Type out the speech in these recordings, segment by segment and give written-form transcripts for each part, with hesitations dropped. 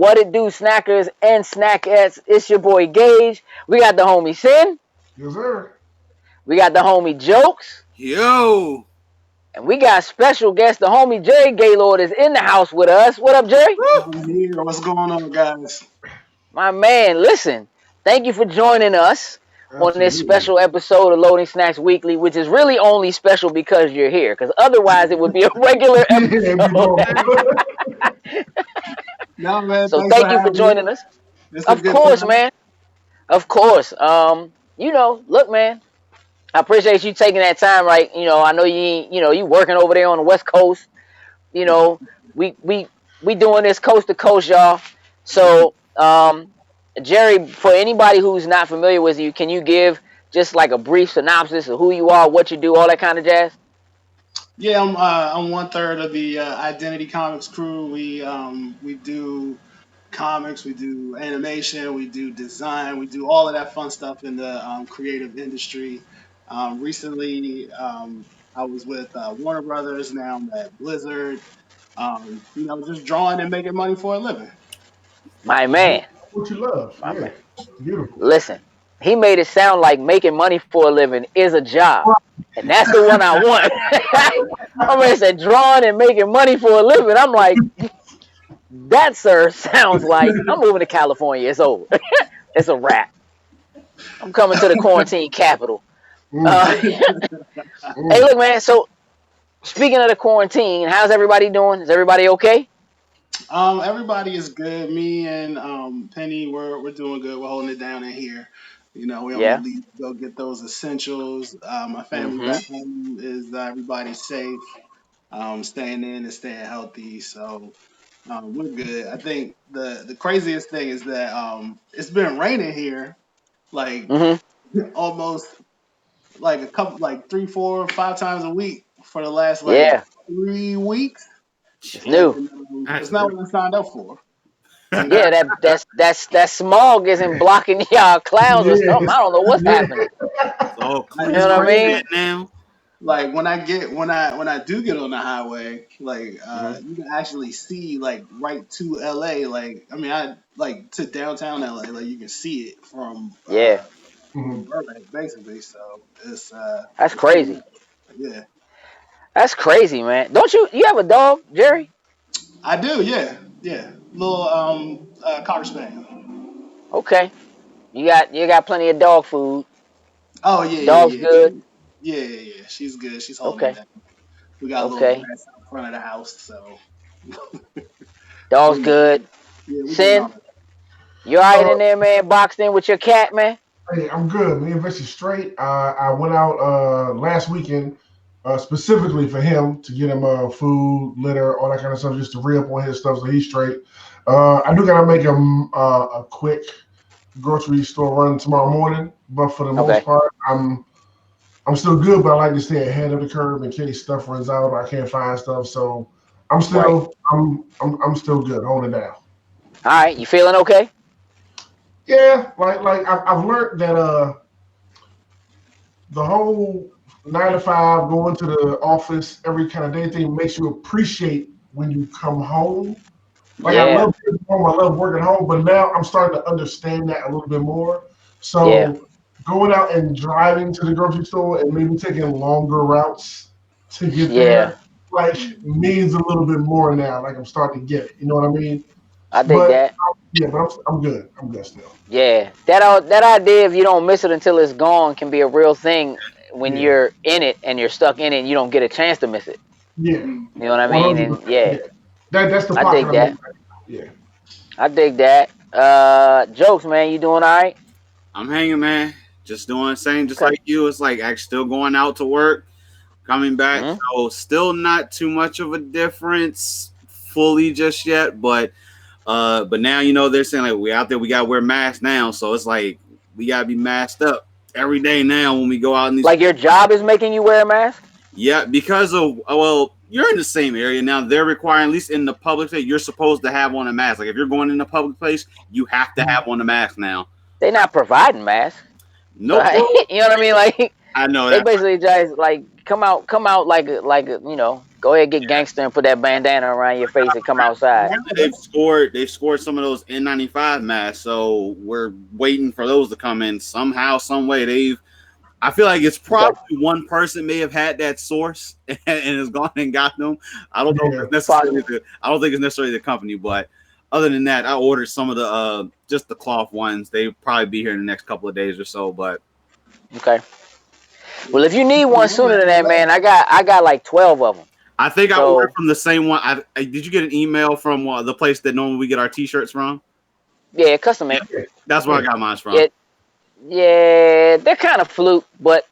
What it do, snackers and snackettes? It's your boy Gage. We got the homie Sin. Yes, sir. We got the homie Jokes. Yo. And we got special guest, the homie Jerry Gaylord is in the house with us. What up, Jerry? I'm here. What's going on, guys? My man, listen. Thank you for joining us on this Absolutely. special episode of Loading Snacks Weekly, which is really only special because you're here. Because otherwise, it would be a regular episode. No, man. So Thanks thank you for having joining me. us. It's a Of good course, time. man. Of course. Look, man. I appreciate you taking that time, right? I know you working over there on the West Coast. We doing this coast to coast, y'all. So, Jerry, for anybody who's not familiar with you, can you give just like a brief synopsis of who you are, what you do, all that kind of jazz? Yeah, I'm 1/3 of the Identity Comics crew. We do comics, we do animation, we do design, we do all of that fun stuff in the creative industry. Recently, I was with Warner Brothers. Now I'm at Blizzard. Just drawing and making money for a living. My man. What you love. My Yeah. man. Beautiful. Listen, he made it sound like making money for a living is a job. And that's the one I want. My man said drawing and making money for a living. I'm like, that, sir, sounds like I'm moving to California. It's over. It's a wrap. I'm coming to the quarantine capital. Hey, look, man. So, speaking of the quarantine, how's everybody doing? Is everybody okay? Everybody is good. Me and Penny, we're doing good. We're holding it down in here. We only Yeah. leave to go get those essentials. My family Mm-hmm. back home is everybody's safe, staying in and staying healthy. So we're good. I think the craziest thing is that it's been raining here like Mm-hmm. almost like a couple, like 3, 4, 5 times a week for the last like Yeah. 3 weeks. It's And new. it's not what I signed up for. Yeah, that smog isn't blocking y'all clouds or something. I don't know what's happening. It's all You clear know what I mean? now. Like when I do get on the highway, like Mm-hmm. you can actually see like right to LA. Like I like to downtown LA. Like you can see it Yeah, from Burbank basically. So it's that's it's pretty crazy. nice. Yeah, That's crazy, man. Don't you have a dog, Jerry? I do. Yeah. Little Cocker Spaniel. Okay. You got plenty of dog food. Oh yeah, Dog's yeah, yeah. good. Yeah. She's good. She's holding it Okay. down. We got a little Okay. grass out front of the house, so Dog's we good. we doing all Sin, right. you all right Uh, in there, man? Boxed in with your cat, man? hey, I'm good. Me and Vince is straight. I went out last weekend specifically for him to get him food, litter, all that kind of stuff, just to re-up on his stuff so he's straight. I do gotta make him a quick grocery store run tomorrow morning, but for the most Okay. part, I'm still good. But I like to stay ahead of the curve in case stuff runs out or I can't find stuff. So I'm Right. still I'm still good, holding it down. All right. You feeling okay? Yeah, like I've learned that the whole 9 to 5 going to the office every kind of day thing makes you appreciate when you come home. Like I Yeah. love being home, I love working home, but now I'm starting to understand that a little bit more. So Yeah. going out and driving to the grocery store and maybe taking longer routes to get Yeah. there, like means a little bit more now. Like I'm starting to get it. You know what I mean? I dig But that. yeah, but I'm good. I'm good still. Yeah. That idea, if you don't miss it until it's gone, can be a real thing when Yeah, you're in it and you're stuck in it and you don't get a chance to miss it. yeah, You know what I mean? And 100%. yeah, Yeah, that's the I pocket dig I'm in. that. Yeah. I dig that. Jokes, man, you doing all right? I'm hanging, man. Just doing the same, just Okay. like you. It's like actually still going out to work, coming back. Mm-hmm. So still not too much of a difference fully just yet, but now they're saying like we out there, we gotta wear masks now. So it's like we gotta be masked up every day now when we go out in these. Like your job is making you wear a mask? Yeah, because of you're in the same area now. They're requiring, at least in the public place, you're supposed to have on a mask. Like if you're going in a public place, you have to have on a mask now. They're not providing masks. Nope. Like, you know what I mean? Like I know they that. basically just like come out like a Go ahead, get gangster and put that bandana around your face and come outside. They've scored some of those N95 masks, so we're waiting for those to come in somehow, some way. I feel like it's probably one person may have had that source and has gone and got them. I don't know if it's necessarily I don't think it's necessarily the company, but other than that, I ordered some of the just the cloth ones. They'll probably be here in the next couple of days or so. But okay. Well, if you need one sooner than that, man, I got like 12 of them. I think I ordered from the same one. Did you get an email from the place that normally we get our T-shirts from? Yeah, custom made. Yeah, that's where I got mine from. Yeah, they're kind of fluke, but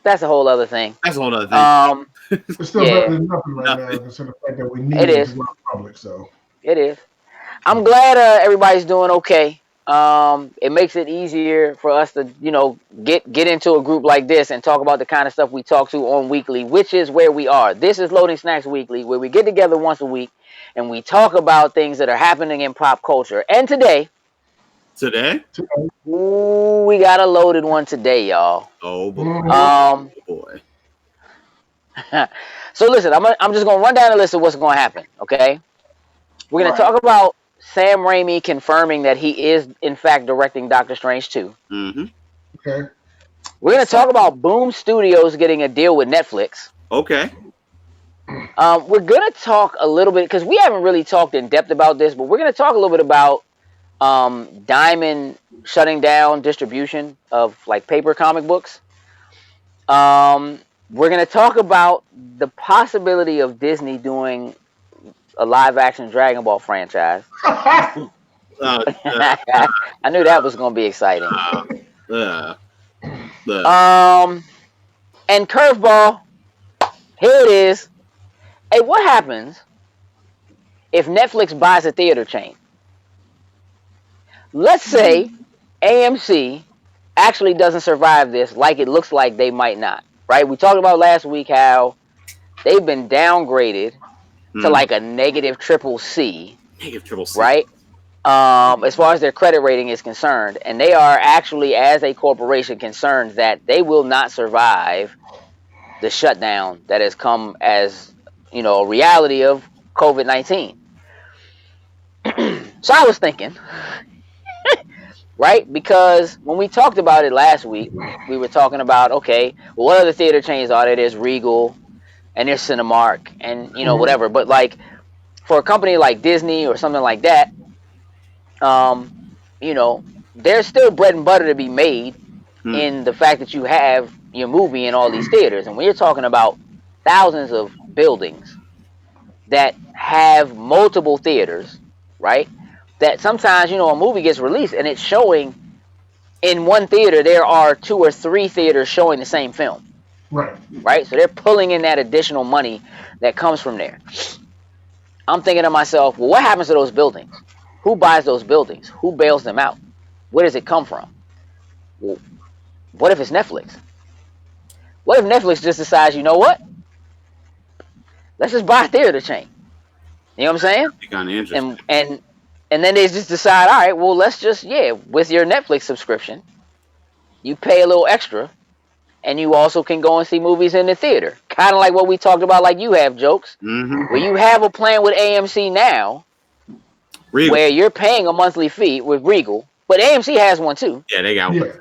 that's a whole other thing. That's a whole other thing. It's still better than nothing right now, considering the fact that we need it to go out public. So it is. I'm glad everybody's doing okay. It makes it easier for us to, get into a group like this and talk about the kind of stuff we talk to on weekly, which is where we are. This is Loading Snacks Weekly, where we get together once a week and we talk about things that are happening in pop culture. And today, ooh, we got a loaded one today, y'all. Oh boy. So listen, I'm just gonna run down the list of what's gonna happen. Okay, we're gonna talk about Sam Raimi confirming that he is in fact directing Doctor Strange 2. Mm-hmm. Okay. We're gonna talk about Boom Studios getting a deal with Netflix. Okay. We're gonna talk a little bit because we haven't really talked in depth about this, but we're gonna talk a little bit about Diamond shutting down distribution of like paper comic books. We're going to talk about the possibility of Disney doing a live action Dragon Ball franchise. I knew that was going to be exciting. And curveball, here it is. Hey, what happens if Netflix buys a theater chain? Let's say AMC actually doesn't survive this, like it looks like they might not, right? We talked about last week how they've been downgraded to like a negative triple C. Negative triple C. Right? As far as their credit rating is concerned. And they are actually, as a corporation, concerned that they will not survive the shutdown that has come as, a reality of COVID-19. So I was thinking... right? Because when we talked about it last week, we were talking about, okay, well, what other theater chains are there? There's Regal and there's Cinemark and, whatever. But, like, for a company like Disney or something like that, there's still bread and butter to be made in the fact that you have your movie in all these theaters. And when you're talking about thousands of buildings that have multiple theaters, right? That sometimes, a movie gets released and it's showing in one theater, there are 2 or 3 theaters showing the same film. Right? So they're pulling in that additional money that comes from there. I'm thinking to myself, well, what happens to those buildings? Who buys those buildings? Who bails them out? Where does it come from? Well, what if it's Netflix? What if Netflix just decides, you know what? Let's just buy a theater chain. You know what I'm saying? Kind of interesting. And then they just decide, all right, well, let's just, with your Netflix subscription, you pay a little extra, and you also can go and see movies in the theater. Kind of like what we talked about, like you have, Jokes, where you have a plan with AMC now, where you're paying a monthly fee with Regal, but AMC has one too. Yeah, they got one.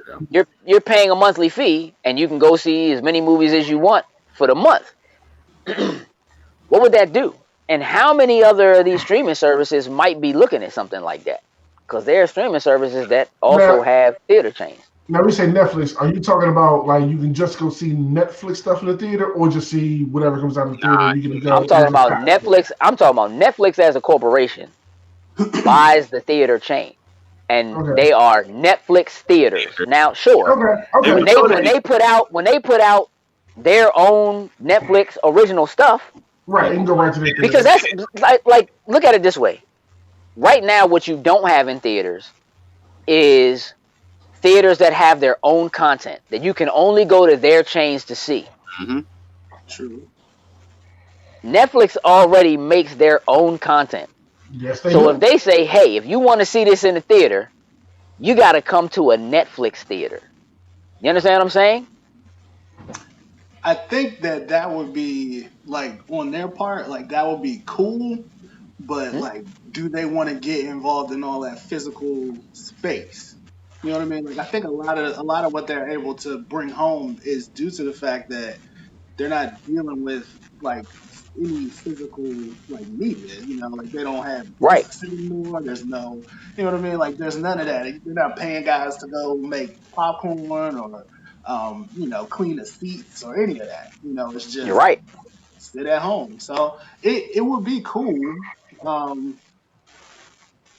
You're paying a monthly fee, and you can go see as many movies as you want for the month. What would that do? And how many other of these streaming services might be looking at something like that? Because there are streaming services that also have theater chains. Now, we say Netflix. Are you talking about like you can just go see Netflix stuff in the theater, or just see whatever comes out of the theater? I'm talking about Netflix. I'm talking about Netflix as a corporation buys the theater chain, and they are Netflix theaters. Now, sure, when they put out their own Netflix original stuff. Right, you can go right to the theater. Because that's like look at it this way. Right now, what you don't have in theaters is theaters that have their own content that you can only go to their chains to see. True. Netflix already makes their own content. Yes, they do. do. If they say, hey, if you want to see this in the theater, you got to come to a Netflix theater. You understand what I'm saying? I think that would be like on their part, like that would be cool, but Hmm? like, do they want to get involved in all that physical space? You know what I mean? Like, I think a lot of what they're able to bring home is due to the fact that they're not dealing with like any physical like media. You know, like they don't have Right. discs anymore. There's no, you know what I mean? Like there's none of that. They're not paying guys to go make popcorn or clean the seats or any of that. You know, it's You're just right. sit at home. So it would be cool. Um,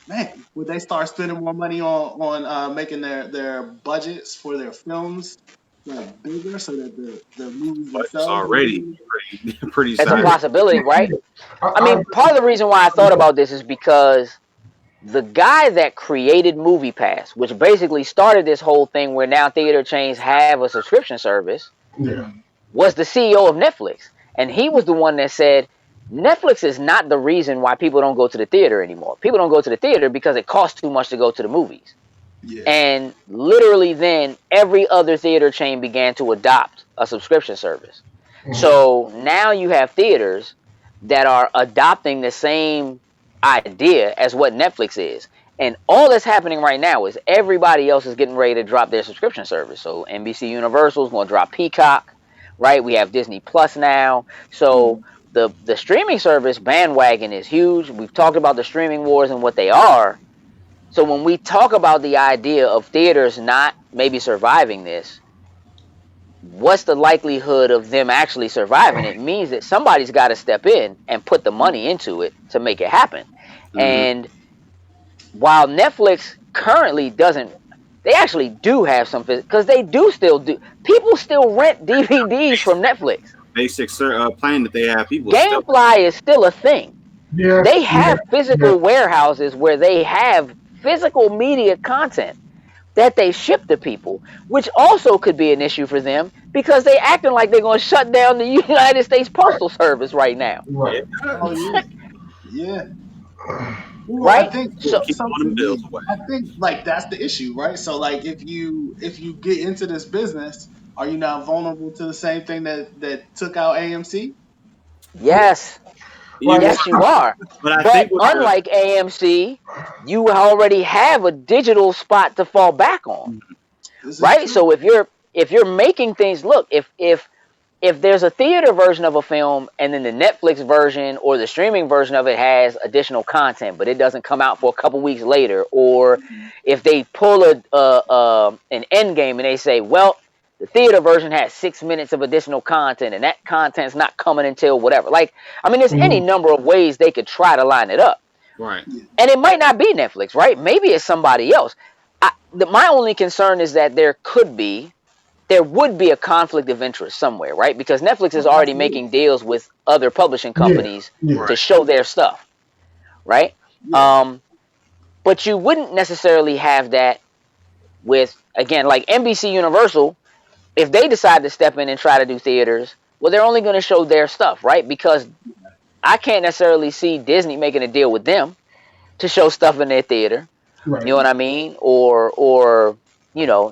Man, would they start spending more money on making their budgets for their films like bigger so that the movies But it's themselves would already be pretty It's a Yeah, sizable. possibility, right? I I, mean, part of the reason why I thought about this is because the guy that created MoviePass, which basically started this whole thing where now theater chains have a subscription service, yeah, was the CEO of Netflix. And he was the one that said, Netflix is not the reason why people don't go to the theater anymore. People don't go to the theater because it costs too much to go to the movies. yeah. And literally then every other theater chain began to adopt a subscription service. mhm, So now you have theaters that are adopting the same idea as what Netflix is. And all that's happening right now is everybody else is getting ready to drop their subscription service. So NBC Universal is going to drop Peacock, right? We have Disney Plus now. So Mhm. the streaming service bandwagon is huge. We've talked about the streaming wars and what they are. So when we talk about the idea of theaters not maybe surviving this, what's the likelihood of them actually surviving? It means that somebody's got to step in and put the money into it to make it happen. Hmm. And while Netflix currently doesn't, they actually do have some, because they do still do, people still rent DVDs from Netflix. Basic plan that they have, people still. Gamefly is still a thing. yeah, They yeah, have yeah. physical warehouses where they have physical media content that they ship to people, which also could be an issue for them because they acting like they're going to shut down the United States Right, Postal Service right now, right. Yeah, Oh yeah, yeah. Well, I right? think So keep so all to them bills me, away. I think like that's the issue, right? So like if you get into this business, are you now vulnerable to the same thing that took out AMC? yes, You, Like, yes, you are. but I But think with the unlike AMC, you already have a digital spot to fall back on, This is right? true. So if you're making things look, if there's a theater version of a film and then the Netflix version or the streaming version of it has additional content, but it doesn't come out for a couple weeks later, or if they pull an end game and they say, well, the theater version has 6 minutes of additional content and that content's not coming until whatever. Like, I mean, there's any mhm, number of ways they could try to line it up. right, Yeah. And it might not be Netflix, right? Maybe it's somebody else. My only concern is that there would be a conflict of interest somewhere, right? Because Netflix is Oh, already absolutely. making deals with other publishing yeah, companies yeah, to right. show their stuff, right? Yeah. Um, but you wouldn't necessarily have that with, again, like NBC Universal. If they decide to step in and try to do theaters, well, they're only going to show their stuff, right? Because I can't necessarily see Disney making a deal with them to show stuff in their theater. You right. know what I mean? Or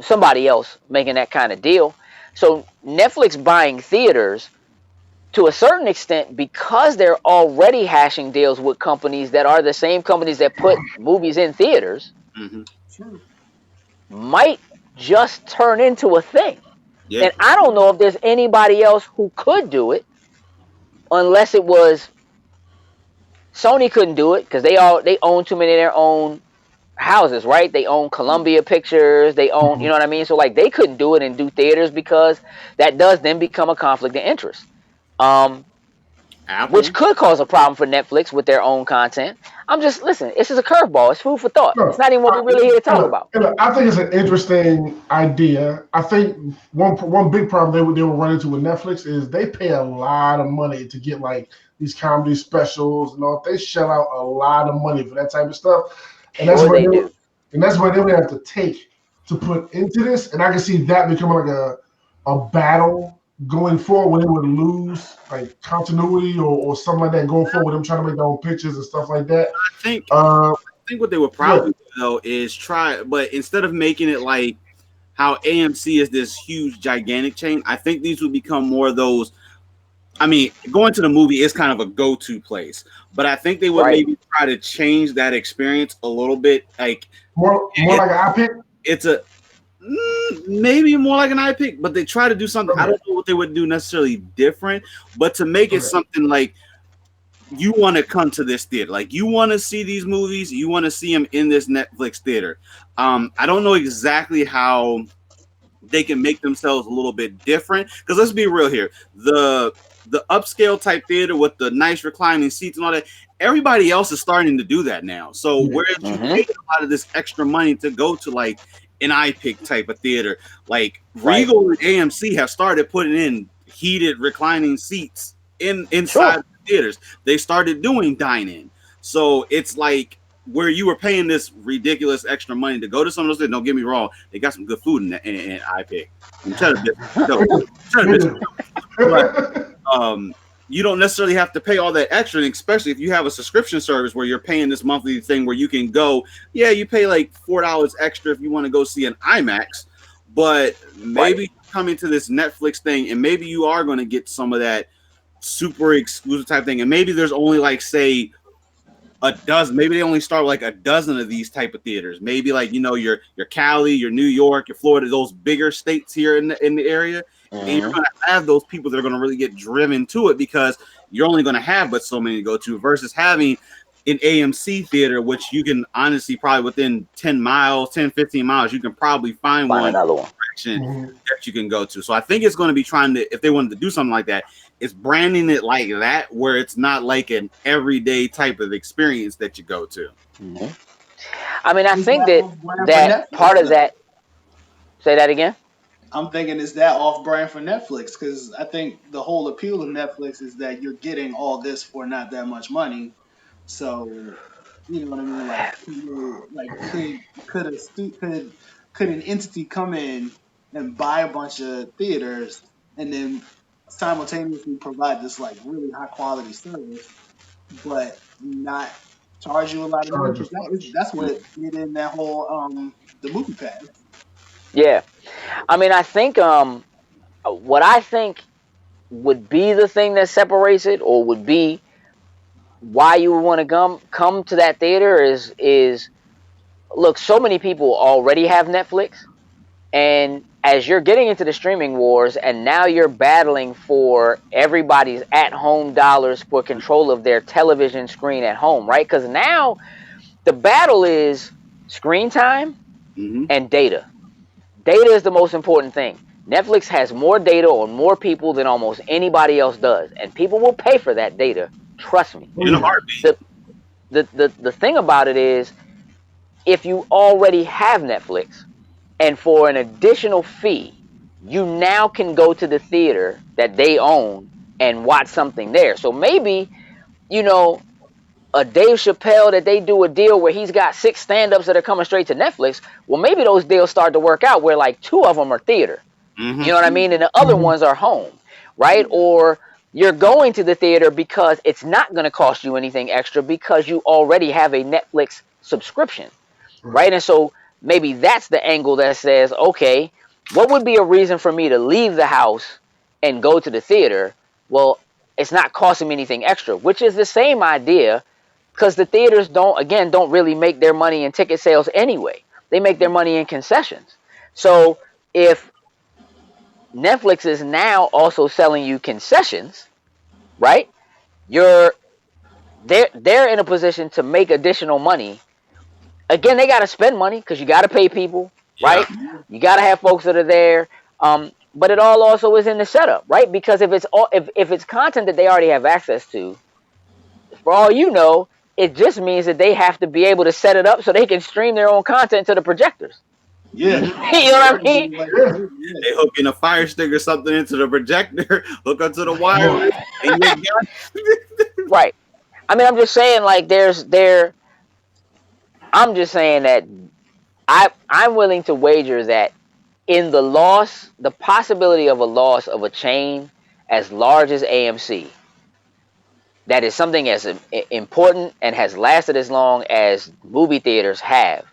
somebody else making that kind of deal. So Netflix buying theaters to a certain extent because they're already hashing deals with companies that are the same companies that put movies in theaters Hmm. True. might just turn into a thing. Yeah, And I don't know if there's anybody else who could do it unless it was Sony couldn't do it because they own too many of their own houses, right? They own Columbia Pictures, they own, you Mhm. know what I mean? So like they couldn't do it and do theaters because that does then become a conflict of interest. Um, which Apple. could cause a problem for Netflix with their own content. I'm just listen. This is a curveball. It's food for thought. It's No, not even what we're really here to talk about. I think it's an interesting idea. I think one big problem they will run into with Netflix is they pay a lot of money to get like these comedy specials and all. They shell out a lot of money for that type of stuff, and that's Sure what they do. they would have to take to put into this. And I can see that becoming like a battle going forward when they would lose like continuity or something like that going forward with them trying to make their own pictures and stuff like that. I think Uh, I think what they would good. probably do though is try, but instead of making it like how AMC is this huge, gigantic chain. I think these would become more of those. I mean, going to the movie is kind of a go-to place, but I think they would Right. maybe try to change that experience a little bit. Like More like an iPick. it's a maybe more like an iPick, but they try to do something. I Okay. don't know what they would do necessarily different, but to make it Okay. something like you want to come to this theater, like you want to see these movies, you want to see them in this Netflix theater. I don't know exactly how they can make themselves a little bit different, because let's be real here, the upscale type theater with the nice reclining seats and all that, everybody else is starting to do that now. So whereas you pay a lot of this extra money to go to like an iPick type of theater, like Regal and AMC have started putting in heated reclining seats inside the theaters. They started doing dine-in. So it's like where you were paying this ridiculous extra money to go to some of those things. Don't get me wrong, they got some good food in iPick. But you don't necessarily have to pay all that extra, and especially if you have a subscription service where you're paying this monthly thing where you can go. Yeah, you pay like $4 extra if you want to go see an IMAX, but maybe coming to this Netflix thing, and maybe you are going to get some of that super exclusive type thing, and maybe there's only like say a dozen, maybe they only start like a dozen of these type of theaters. Maybe like, you know, your Cali, your New York, your Florida, those bigger states here in the area. And you're going to have those people that are going to really get driven to it, because you're only going to have but so many to go to, versus having an AMC theater, which you can honestly probably within 10 miles, 10, 15 miles, you can probably find one another one that you can go to. So I think it's going to be trying to, if they wanted to do something like that, it's branding it like that, where it's not like an everyday type of experience that you go to. I mean, I think that part of that. Say that again. I'm thinking, is that off brand for Netflix? Because I think the whole appeal of Netflix is that you're getting all this for not that much money. So, you know what I mean? Like, could an entity come in and buy a bunch of theaters and then simultaneously provide this like really high quality service, but not charge you a lot of money? That's what did in that whole the movie pass. Yeah, I mean, I think what I think would be the thing that separates it, or would be why you would want to come to that theater is look, so many people already have Netflix, and as you're getting into the streaming wars, and now you're battling for everybody's at-home dollars for control of their television screen at home, right? Because now the battle is screen time and data. Data is the most important thing. Netflix has more data on more people than almost anybody else does, and people will pay for that data. Trust me. In a heartbeat. The thing about it is, if you already have Netflix, and for an additional fee, you now can go to the theater that they own and watch something there. So maybe, you know, a Dave Chappelle, that they do a deal where he's got 6 stand-ups that are coming straight to Netflix. Well, maybe those deals start to work out where like 2 of them are theater. You know what I mean? And the other ones are home, right? Or you're going to the theater because it's not going to cost you anything extra because you already have a Netflix subscription, right? And so maybe that's the angle that says, okay, what would be a reason for me to leave the house and go to the theater? Well, it's not costing me anything extra, which is the same idea, because the theaters don't really make their money in ticket sales anyway. They make their money in concessions. So if Netflix is now also selling you concessions, right? They're in a position to make additional money. Again, they got to spend money because you got to pay people, right? You got to have folks that are there. But it all also is in the setup, right? Because if it's content that they already have access to, for all you know, it just means that they have to be able to set it up so they can stream their own content to the projectors. Yeah. You know what I mean? They hook in a fire stick or something into the projector, hook up to the wire, and you're done. Right. I mean, I'm just saying, like, I'm just saying that I'm willing to wager that in the possibility of a loss of a chain as large as AMC, that is something as important and has lasted as long as movie theaters have.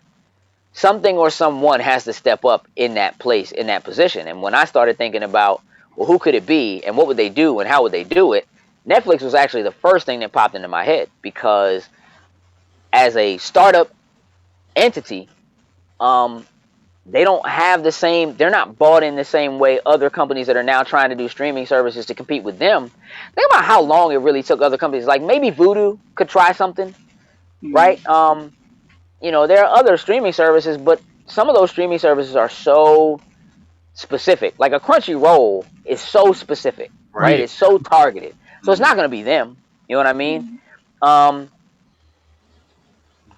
something or someone has to step up in that place, in that position. And when I started thinking about, well, who could it be and what would they do and how would they do it, Netflix was actually the first thing that popped into my head, because as a startup entity, they don't have the same, they're not bought in the same way other companies that are now trying to do streaming services to compete with them. Think about how long it really took other companies, like maybe Vudu could try something, right? There are other streaming services, but some of those streaming services are so specific. Like a Crunchyroll is so specific, right? Right. It's so targeted. So it's not going to be them. You know what I mean?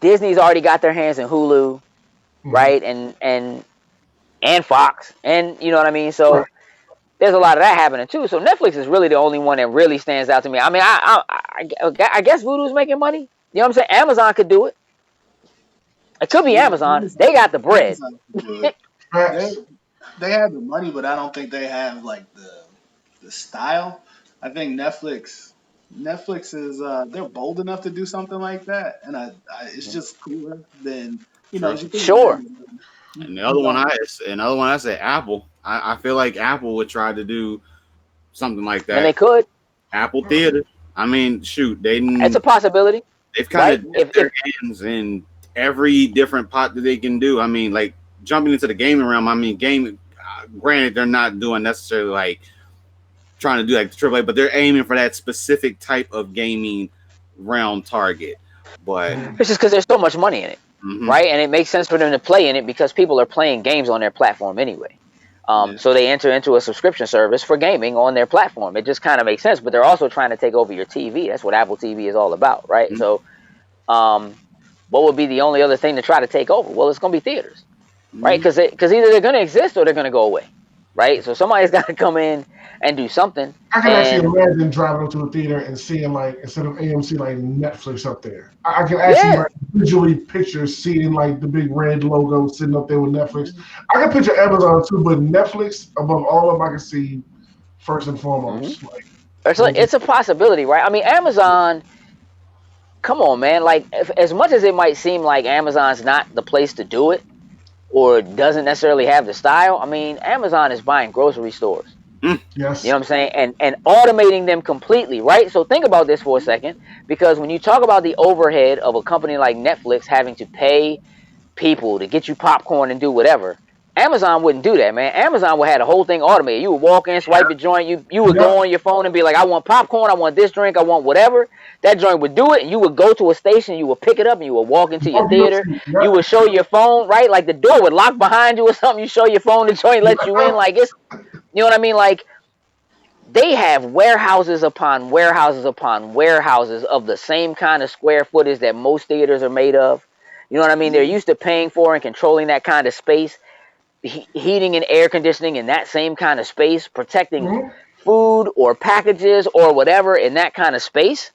Disney's already got their hands in Hulu, right? And Fox, and you know what I mean? So there's a lot of that happening too. So Netflix is really the only one that really stands out to me. I mean, I guess Vudu's making money. You know what I'm saying? Amazon could do it. It could be Amazon. They got the bread. Amazon can do it. They have the money, but I don't think they have like the style. I think Netflix is they're bold enough to do something like that, and it's just cooler than as you think of Sure. Amazon, And the other one I said Apple. I feel like Apple would try to do something like that. And they could. Apple Theater. I mean, shoot, It's a possibility. they've kind of dipped their hands in every different pot that they can do. I mean, like jumping into the gaming realm. I mean, granted, they're not doing necessarily like trying to do like the AAA, but they're aiming for that specific type of gaming realm target. But it's just because there's so much money in it, right? And it makes sense for them to play in it because people are playing games on their platform anyway. So they enter into a subscription service for gaming on their platform. It just kind of makes sense, but they're also trying to take over your TV. That's what Apple TV is all about, right? So what would be the only other thing to try to take over? Well, it's going to be theaters, right? Because either they're going to exist or they're going to go away, right? So somebody's got to come in and do something. I can actually imagine driving into a theater and seeing, like, instead of AMC, like Netflix up there. I can actually like, visually picture seeing like the big red logo sitting up there with Netflix. I can picture Amazon too, but Netflix above all of them, I can see first and foremost. It's a possibility, right? I mean, Amazon. Come on, man. Like, as much as it might seem like Amazon's not the place to do it, or doesn't necessarily have the style, I mean, Amazon is buying grocery stores. Yes. You know what I'm saying? And automating them completely, right? So think about this for a second, because when you talk about the overhead of a company like Netflix having to pay people to get you popcorn and do whatever, Amazon wouldn't do that, man. Amazon would have the whole thing automated. You would walk in, swipe your joint, you would go on your phone and be like, I want popcorn, I want this drink, I want whatever. That joint would do it, and you would go to a station, you would pick it up, and you would walk into your theater. You would show your phone, right? Like the door would lock behind you or something. You show your phone, the joint lets you in. Like, it's, you know what I mean? Like, they have warehouses upon warehouses upon warehouses of the same kind of square footage that most theaters are made of. You know what I mean? They're used to paying for and controlling that kind of space, heating and air conditioning in that same kind of space, protecting food or packages or whatever in that kind of space.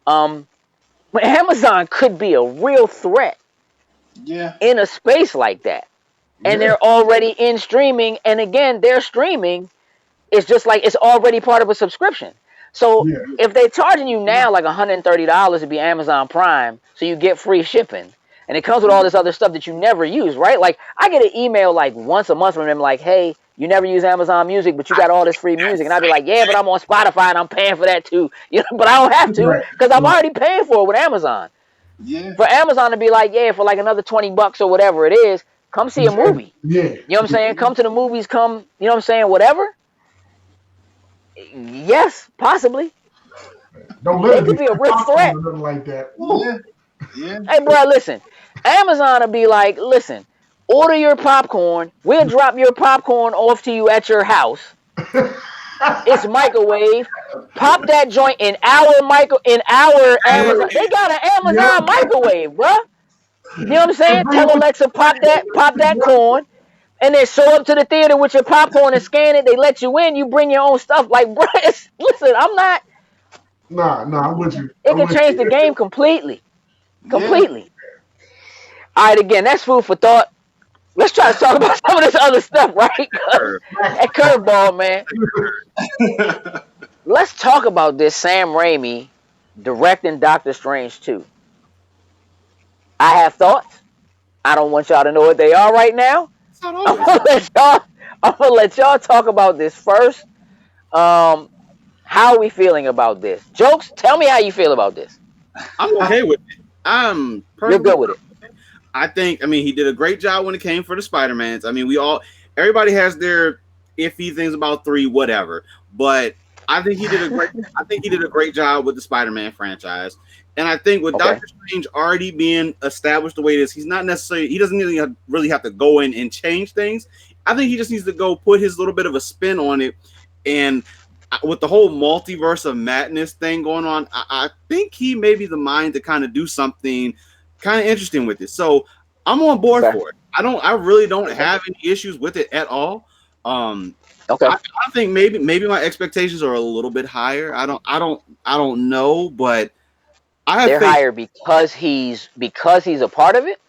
But Amazon could be a real threat in a space like that. And they're already in streaming. And again, their streaming is just like, it's already part of a subscription. So if they're charging you now like $130 to be Amazon Prime, so you get free shipping, and it comes with all this other stuff that you never use, right? Like, I get an email like once a month from them like, hey, you never use Amazon Music, but you got all this free music. And I'd be like, yeah, but I'm on Spotify and I'm paying for that too. You know, but I don't have to because I'm already paying for it with Amazon. For Amazon to be like, yeah, for like another $20 or whatever it is, come see a movie. You know what I'm saying? Come to the movies, you know what I'm saying? Whatever. Yes, possibly. Don't let it could be a real threat. Like that. Hey, bro, listen. Amazon will be like, listen, order your popcorn. We'll drop your popcorn off to you at your house. It's microwave. Pop that joint in our Amazon. They got an Amazon microwave, bro. You know what I'm saying? Tell Alexa, pop that corn. And then show up to the theater with your popcorn and scan it. They let you in. You bring your own stuff. Like, bro, listen, I'm not. Nah, I'm with you. It can change the game completely. Completely. All right, again, that's food for thought. Let's try to talk about some of this other stuff, right? That curveball, man. Let's talk about this Sam Raimi directing Doctor Strange 2. I have thoughts. I don't want y'all to know what they are right now. It's not I'm always. gonna let y'all. I'm gonna let y'all talk about this first. Um, how are we feeling about this? Jokes, tell me how you feel about this. I'm okay with it. I'm You're perfectly. good with it. I think. I mean, he did a great job when it came for the Spider-Mans. I mean, everybody has their iffy things about 3, whatever. But I think he did a great. I think he did a great job with the Spider-Man franchise. And I think with Okay. Doctor Strange already being established the way it is, he doesn't really have to go in and change things. I think he just needs to go put his little bit of a spin on it. And with the whole multiverse of madness thing going on, I think he may be the mind to kind of do something kind of interesting with it. So I'm on board Okay. for it. I really don't Okay. have any issues with it at all. Um, Okay. I think maybe my expectations are a little bit higher. I don't know, but I have They're faith. higher because he's a part of it.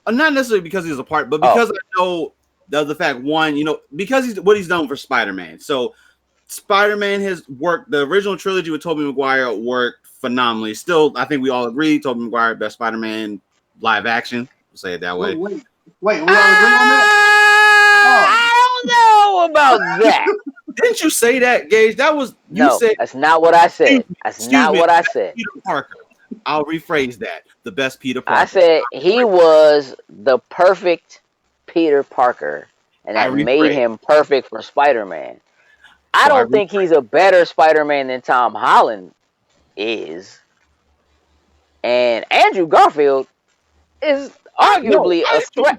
Not necessarily because he's a part, but Oh, because I know the fact one, because he's what he's done for Spider-Man. So Spider-Man has worked. The original trilogy with Tobey Maguire worked phenomenally. Still, I think we all agree Tobey Maguire best Spider-Man live action. We'll say it that Wait, way. wait, wait. We all agree on that? Oh, I don't know about that. Didn't you say that, Gage? That was you No, said. that's not what I said. That's Excuse not me. what The I best said. Peter Parker. I'll rephrase that. The best Peter I Parker. said he was the perfect Peter Parker, and I that made rephrase. him perfect for Spider-Man. I So I don't think rephrase. he's a better Spider-Man than Tom Holland is, and Andrew Garfield is No, arguably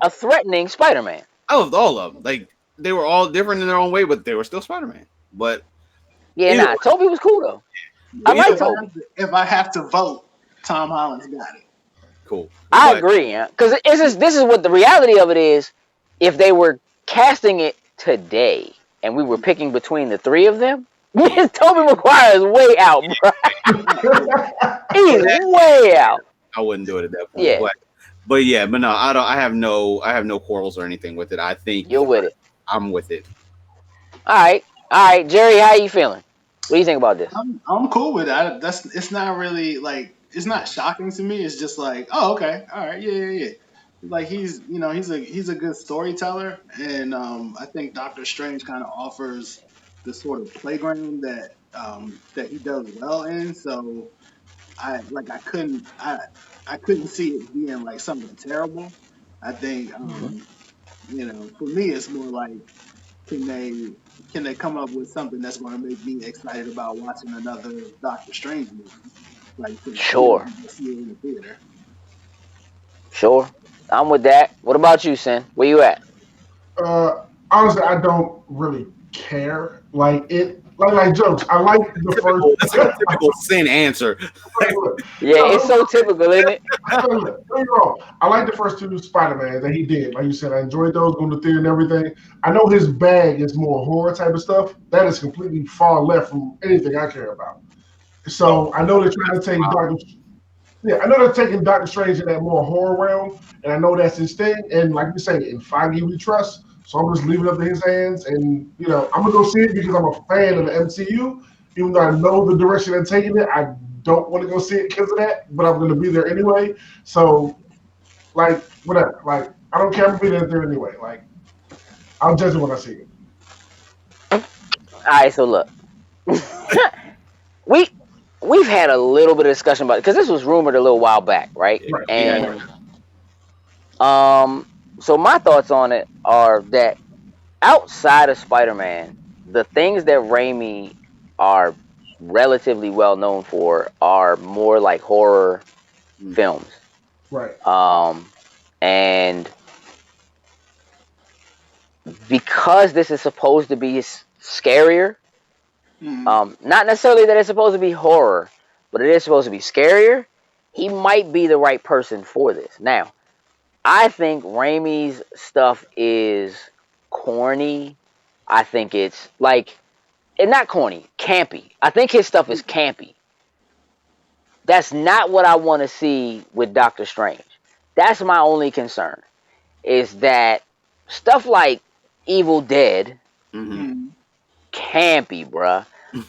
a threatening Spider-Man. I loved all of them. Like they were all different in their own way, but they were still Spider-Man. But Yeah, either nah, Toby was cool though. I either like if I Toby. have to, if I have to vote, Tom Holland's got it. cool. I But agree, yeah, because this is what the reality of it is. If they were casting it today and we were picking between the three of them, Toby Maguire is way out, bro. He's way out. I wouldn't do it at that point. Yeah, But yeah, but no, I don't. I have no quarrels or anything with it. I think you're with it. I'm with it. All right, Jerry, how you feeling? What do you think about this? I'm cool with that. It's not really like it's not shocking to me. It's just like, oh, okay, all right, yeah. Like he's a good storyteller, and I think Doctor Strange kind of offers the sort of playground that he does well in. So I couldn't see it being like something terrible. I think Mhm. for me it's more like can they can they come up with something that's going to make me excited about watching another Doctor Strange movie, like to see it Sure, and see it in the theater. sure. I'm with that. What about you, Sin? Where you at? Honestly, I don't really care. Like jokes. I like the first. That's like a typical sin answer. Yeah, No, it's so typical, isn't it? don't get me wrong. I like the first two Spider-Man that he did. Like you said, I enjoyed those, going to theater and everything. I know his bag is more horror type of stuff. That is completely far left from anything I care about. Oh, So I know they're trying to take wow. I know they're taking Doctor Strange in that more horror realm, and I know that's his thing. And like you say, in Feige we trust. So I'm just leaving it up to his hands, and I'm gonna go see it because I'm a fan of the MCU. Even though I know the direction they're taking it, I don't want to go see it because of that. But I'm gonna be there anyway. So whatever. I don't care. I'm gonna be there anyway. I'll judge it when I see it. All right, so look, we we've had a little bit of discussion about it because this was rumored a little while back, right? Right. Yeah. And so my thoughts on it are that outside of Spider-Man, the things that Raimi are relatively well known for are more like horror films. Right. And because this is supposed to be scarier, not necessarily that it's supposed to be horror, but it is supposed to be scarier, he might be the right person for this. Now, I think Raimi's stuff is corny. I think it's not corny, campy. I think his stuff is campy. That's not what I want to see with Doctor Strange. That's my only concern. Is that stuff like Evil Dead Mm-hmm. campy, bruh.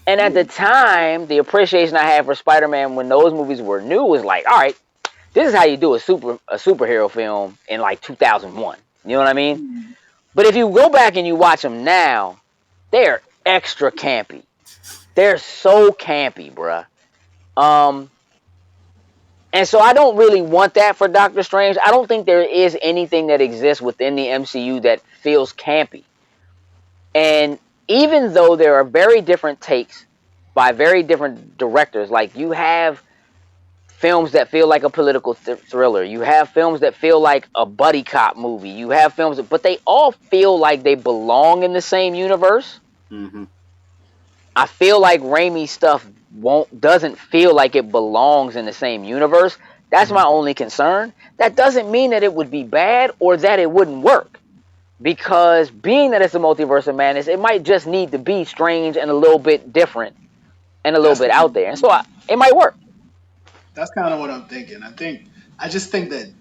And at the time, the appreciation I had for Spider-Man when those movies were new was like, all right, this is how you do a superhero film in like 2001. You know what I mean? Mm. But if you go back and you watch them now, they're extra campy. They're so campy, bruh. And so I don't really want that for Doctor Strange. I don't think there is anything that exists within the MCU that feels campy. And even though there are very different takes by very different directors, like you have films that feel like a political thriller, you have films that feel like a buddy cop movie, you have films, but they all feel like they belong in the same universe. Mm-hmm. I feel like Raimi stuff doesn't feel like it belongs in the same universe. That's my only concern. That doesn't mean that it would be bad or that it wouldn't work. Because being that it's a multiverse of madness, it might just need to be strange and a little bit different and a little bit out there. And so it might work. That's kind of what I'm thinking. I just think that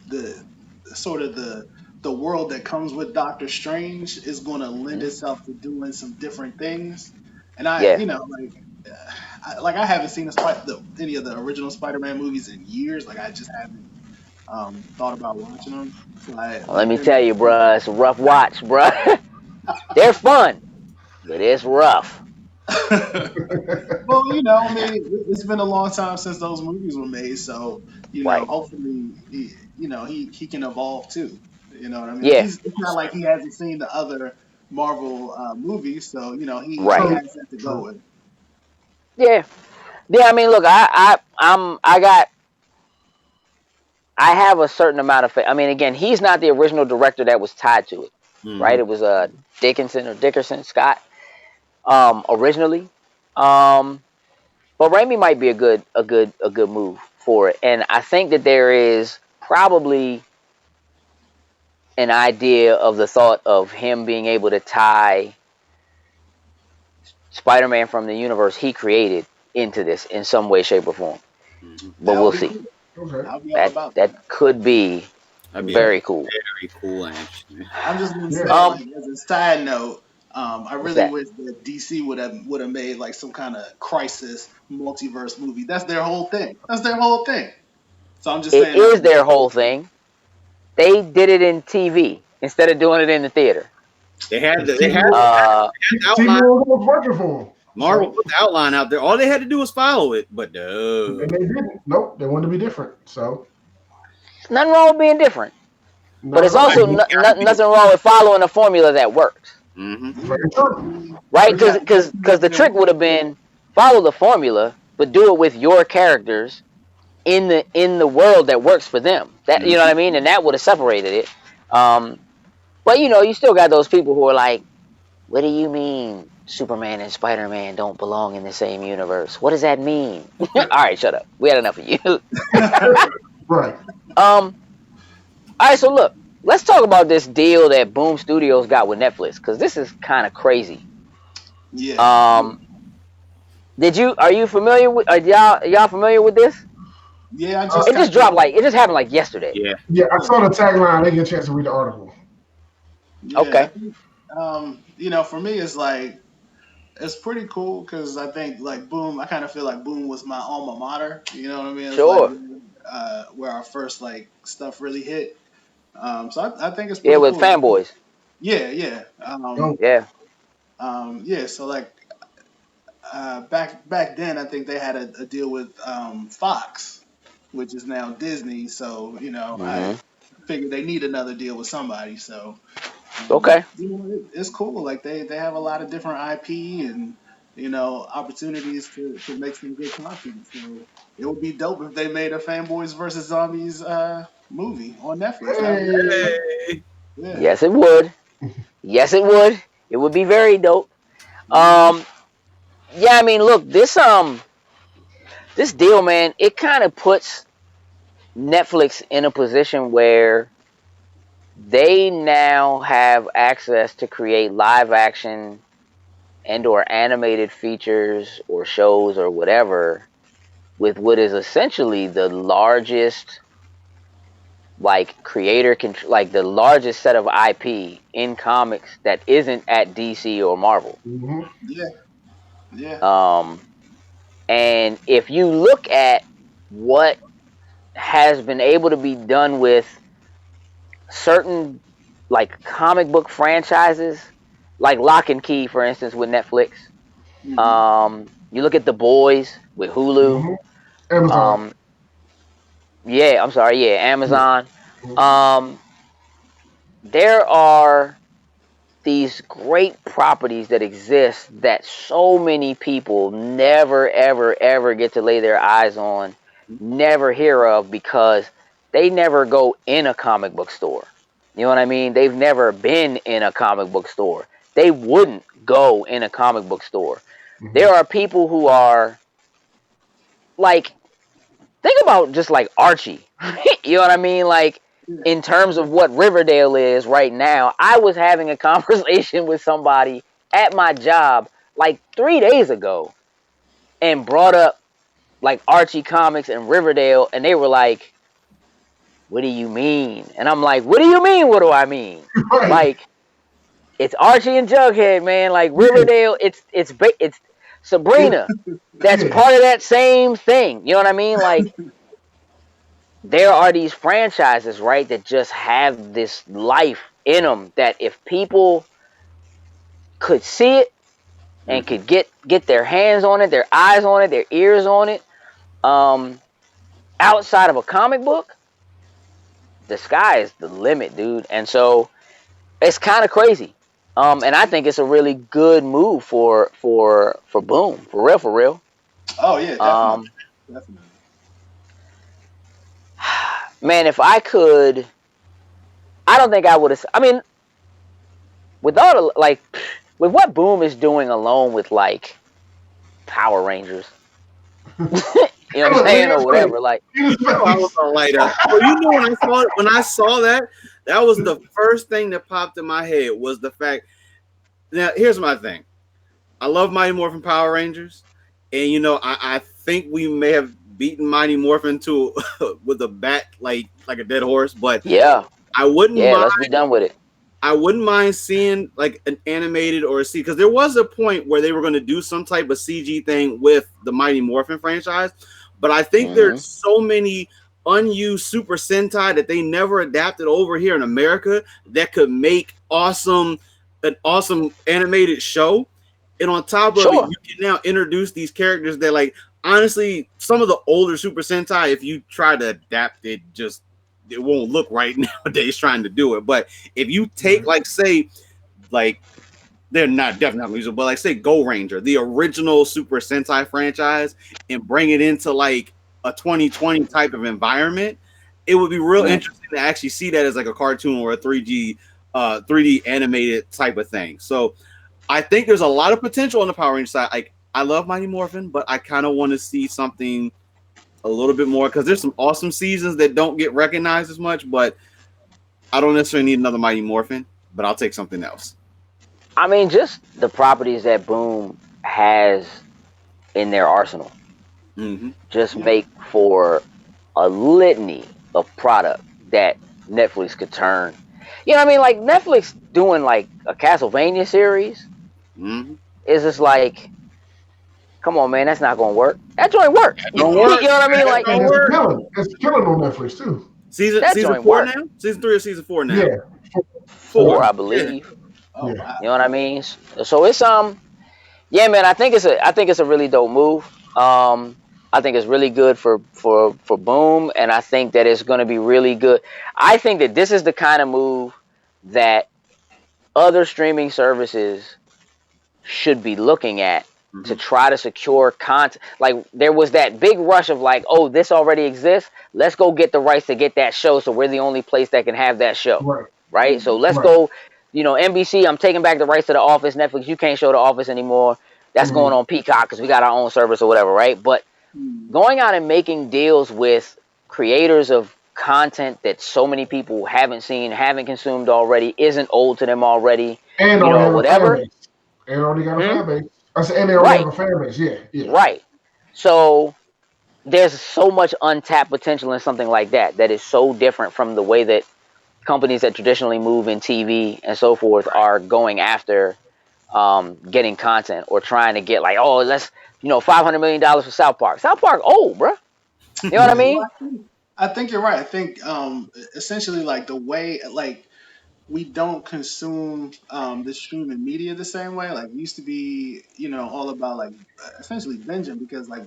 the sort of the world that comes with Doctor Strange is going to lend itself to doing some different things. And Yeah. I haven't seen any of the original Spider-Man movies in years. Like I just haven't thought about watching them. So Let me tell you, bruh, it's a rough watch, bruh. They're fun, but it's rough. Well, I mean, it's been a long time since those movies were made, so Right. hopefully, he can evolve too. You know what I mean? Yeah. It's not like he hasn't seen the other Marvel movies, so he Right. has that to go with. Yeah. Yeah, I mean, look, I have a certain amount of faith. I mean, again, he's not the original director that was tied to it, right? It was Dickerson Scott, originally. But Raimi might be a good move for it, and I think that there is probably an idea of the thought of him being able to tie Spider-Man from the universe he created into this in some way, shape, or form. But we'll see. Okay. That could be very cool. Very cool, actually. I'm just gonna say, like, as a side note, I really that? wish that DC would have made like some kind of crisis multiverse movie. That's their whole thing. So I'm just saying It is their whole thing. They did it in TV instead of doing it in the theater. They had the TV was working for them. Marvel put the outline out there. All they had to do was follow it, but no. And they didn't. Nope, they wanted to be different. So nothing wrong with being different, but it's also nothing wrong with following a formula that works. Mm-hmm. Right? Because the trick would have been follow the formula, but do it with your characters in the world that works for them. That you know what I mean, and that would have separated it. But you still got those people who are like, "What do you mean Superman and Spider-Man don't belong in the same universe? What does that mean?" All right, shut up. We had enough of you. right. All right, so look, let's talk about this deal that Boom Studios got with Netflix, because this is kind of crazy. Yeah. Are you familiar with? Are y'all familiar with this? Yeah, it just dropped it just happened like yesterday. Yeah, I saw the tagline. I didn't get a chance to read the article. Yeah, okay. For me, it's like it's pretty cool because I think like Boom. I kind of feel like Boom was my alma mater. You know what I mean? It's sure. Like, where our first like stuff really hit. So I think it's pretty with cool. Fanboys. Yeah. Yeah. So like back then, I think they had a deal with Fox, which is now Disney. So I figured they need another deal with somebody. So okay, it's cool. Like they have a lot of different IP and opportunities to make some good content. So it would be dope if they made a Fanboys versus Zombies movie on Netflix. Hey. Yeah. Yes, it would. Yes, it would. It would be very dope. Yeah, I mean, look, this deal, man, it kind of puts Netflix in a position where they now have access to create live action and or animated features or shows or whatever with what is essentially the largest the largest set of IP in comics that isn't at DC or Marvel. Mm-hmm. Yeah. And if you look at what has been able to be done with certain like comic book franchises, like Lock and Key, for instance, with Netflix. Mhm. You look at The Boys with Hulu. Hmm. Amazon. Um, yeah, I'm sorry, yeah, Yeah. Amazon. Mhm. Um, there are these great properties that exist that so many people never, ever, ever get to lay their eyes on, never hear of because they never go in a comic book store. You know what I mean? They've never been in a comic book store. They wouldn't go in a comic book store. Hmm. There are people who are like, think about just like Archie. You know what I mean? Like, Yeah. in terms of what Riverdale is right now, I was having a conversation with somebody at my job like 3 days ago and brought up like Archie comics and Riverdale, and they were like, "What do you mean?" And I'm like, "What do you mean? What do I mean?" Right. Like, it's Archie and Jughead, man. Like Yeah. Riverdale, it's It, Sabrina. That's yeah. part of that same thing. You know what I mean? Like, there are these franchises, right, that just have this life in them that if people could see it and Mhm. could get their hands on it, their eyes on it, their ears on it, um, outside of a comic book, the sky is the limit, dude. And so it's kind of crazy. And I think it's a really good move for Boom, for real, for real. Oh yeah, definitely, Um, definitely. man, if I could, I don't think I would have. I mean, with all the like, with what Boom is doing alone with like Power Rangers, you know what I'm In saying, his or face. whatever. Like, In his Oh, I was face. gonna light up. Well, you know when I saw that, that was the first thing that popped in my head was the fact. Now, here's my thing. I love Mighty Morphin Power Rangers, and I think we may have beaten Mighty Morphin to with a bat like a dead horse, but yeah, I wouldn't yeah, mind. let's be done with it. I wouldn't mind seeing like an animated or a C because there was a point where they were going to do some type of CG thing with the Mighty Morphin franchise, but I think there's Hmm. so many unused Super Sentai that they never adapted over here in America that could make an awesome animated show. And on top of it, Sure. you can now introduce these characters that like honestly, some of the older Super Sentai, if you try to adapt it, just it won't look right nowadays trying to do it. But if you take Right. like say like they're not definitely not musical, but like say Go Ranger, the original Super Sentai franchise, and bring it into like a 2020 type of environment, it would be real Mm. interesting to actually see that as like a cartoon or a 3D animated type of thing. So I think there's a lot of potential on the Power Ranger side. Like I love Mighty Morphin, but I kind of want to see something a little bit more because there's some awesome seasons that don't get recognized as much, but I don't necessarily need another Mighty Morphin, but I'll take something else. I mean, just the properties that Boom has in their arsenal Mm-hmm. just Yeah. make for a litany of product that Netflix could turn. You know what I mean? Like Netflix doing like a Castlevania series Mm-hmm. is just like, come on, man, that's not gonna work. That joint work. You Don't know work. what I mean? That Like, don't And it's work. killing. It's killing on Netflix too. that Season joint four work. now? Season 3 or season 4 now? Yeah. Four, Four. I Yeah. believe. Oh Yeah. You know wow. what I mean? So it's yeah, man. I think it's a really dope move. I think it's really good for Boom, and I think that it's going to be really good. I think that this is the kind of move that other streaming services should be looking at to Mm-hmm. try to secure content. Like there was that big rush of like, oh, this already exists. Let's go get the rights to get that show, so we're the only place that can have that show, Right. right? So Mhm. let's Right. go. NBC, I'm taking back the rights to The Office. Netflix, you can't show The Office anymore. That's going Hmm. on Peacock because we got our own service or whatever, right? But Mhm. going out and making deals with creators of content that so many people haven't seen, haven't consumed already, isn't old to them already, And already have a fan whatever. base. And already got a Hmm? fan base. I said, and they already have Right, a fan base. Yeah. Yeah. right. So there's so much untapped potential in something like that that is so different from the way that companies that traditionally move in TV and so forth Right. are going after getting content or trying to get like, oh, let's $500 million for South Park. South Park old, bruh. You know what I Yeah. mean? Well, I think you're right. I think essentially like the way like we don't consume the streaming media the same way. Like it used to be, all about like essentially binging because like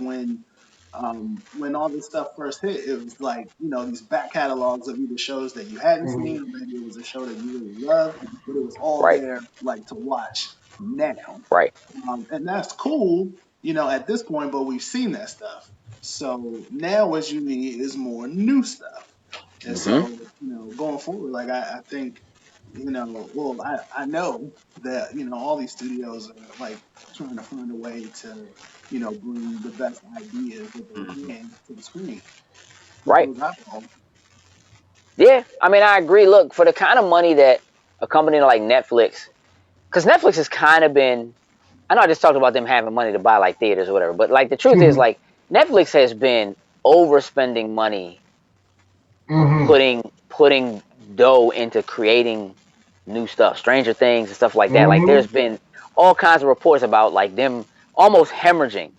when all this stuff first hit, it was like these back catalogs of either shows that you hadn't Mhm. seen or maybe it was a show that you really loved, but it was all Right, there like to watch now. right. And that's cool, at this point, but we've seen that stuff. So now what you need is more new stuff. And Hmm. so, going forward, like I think, well, I know that, all these studios are like trying to find a way to, bring the best ideas that they Mhm. can to the screen with Right. those eyeballs. Yeah, I mean, I agree. Look, for the kind of money that a company like Netflix, because Netflix has kind of been, I know I just talked about them having money to buy like theaters or whatever, but like the truth is, Mhm. like Netflix has been overspending money, Mhm. putting dough into creating new stuff, Stranger Things and stuff like that. Like Mhm. there's been all kinds of reports about like them almost hemorrhaging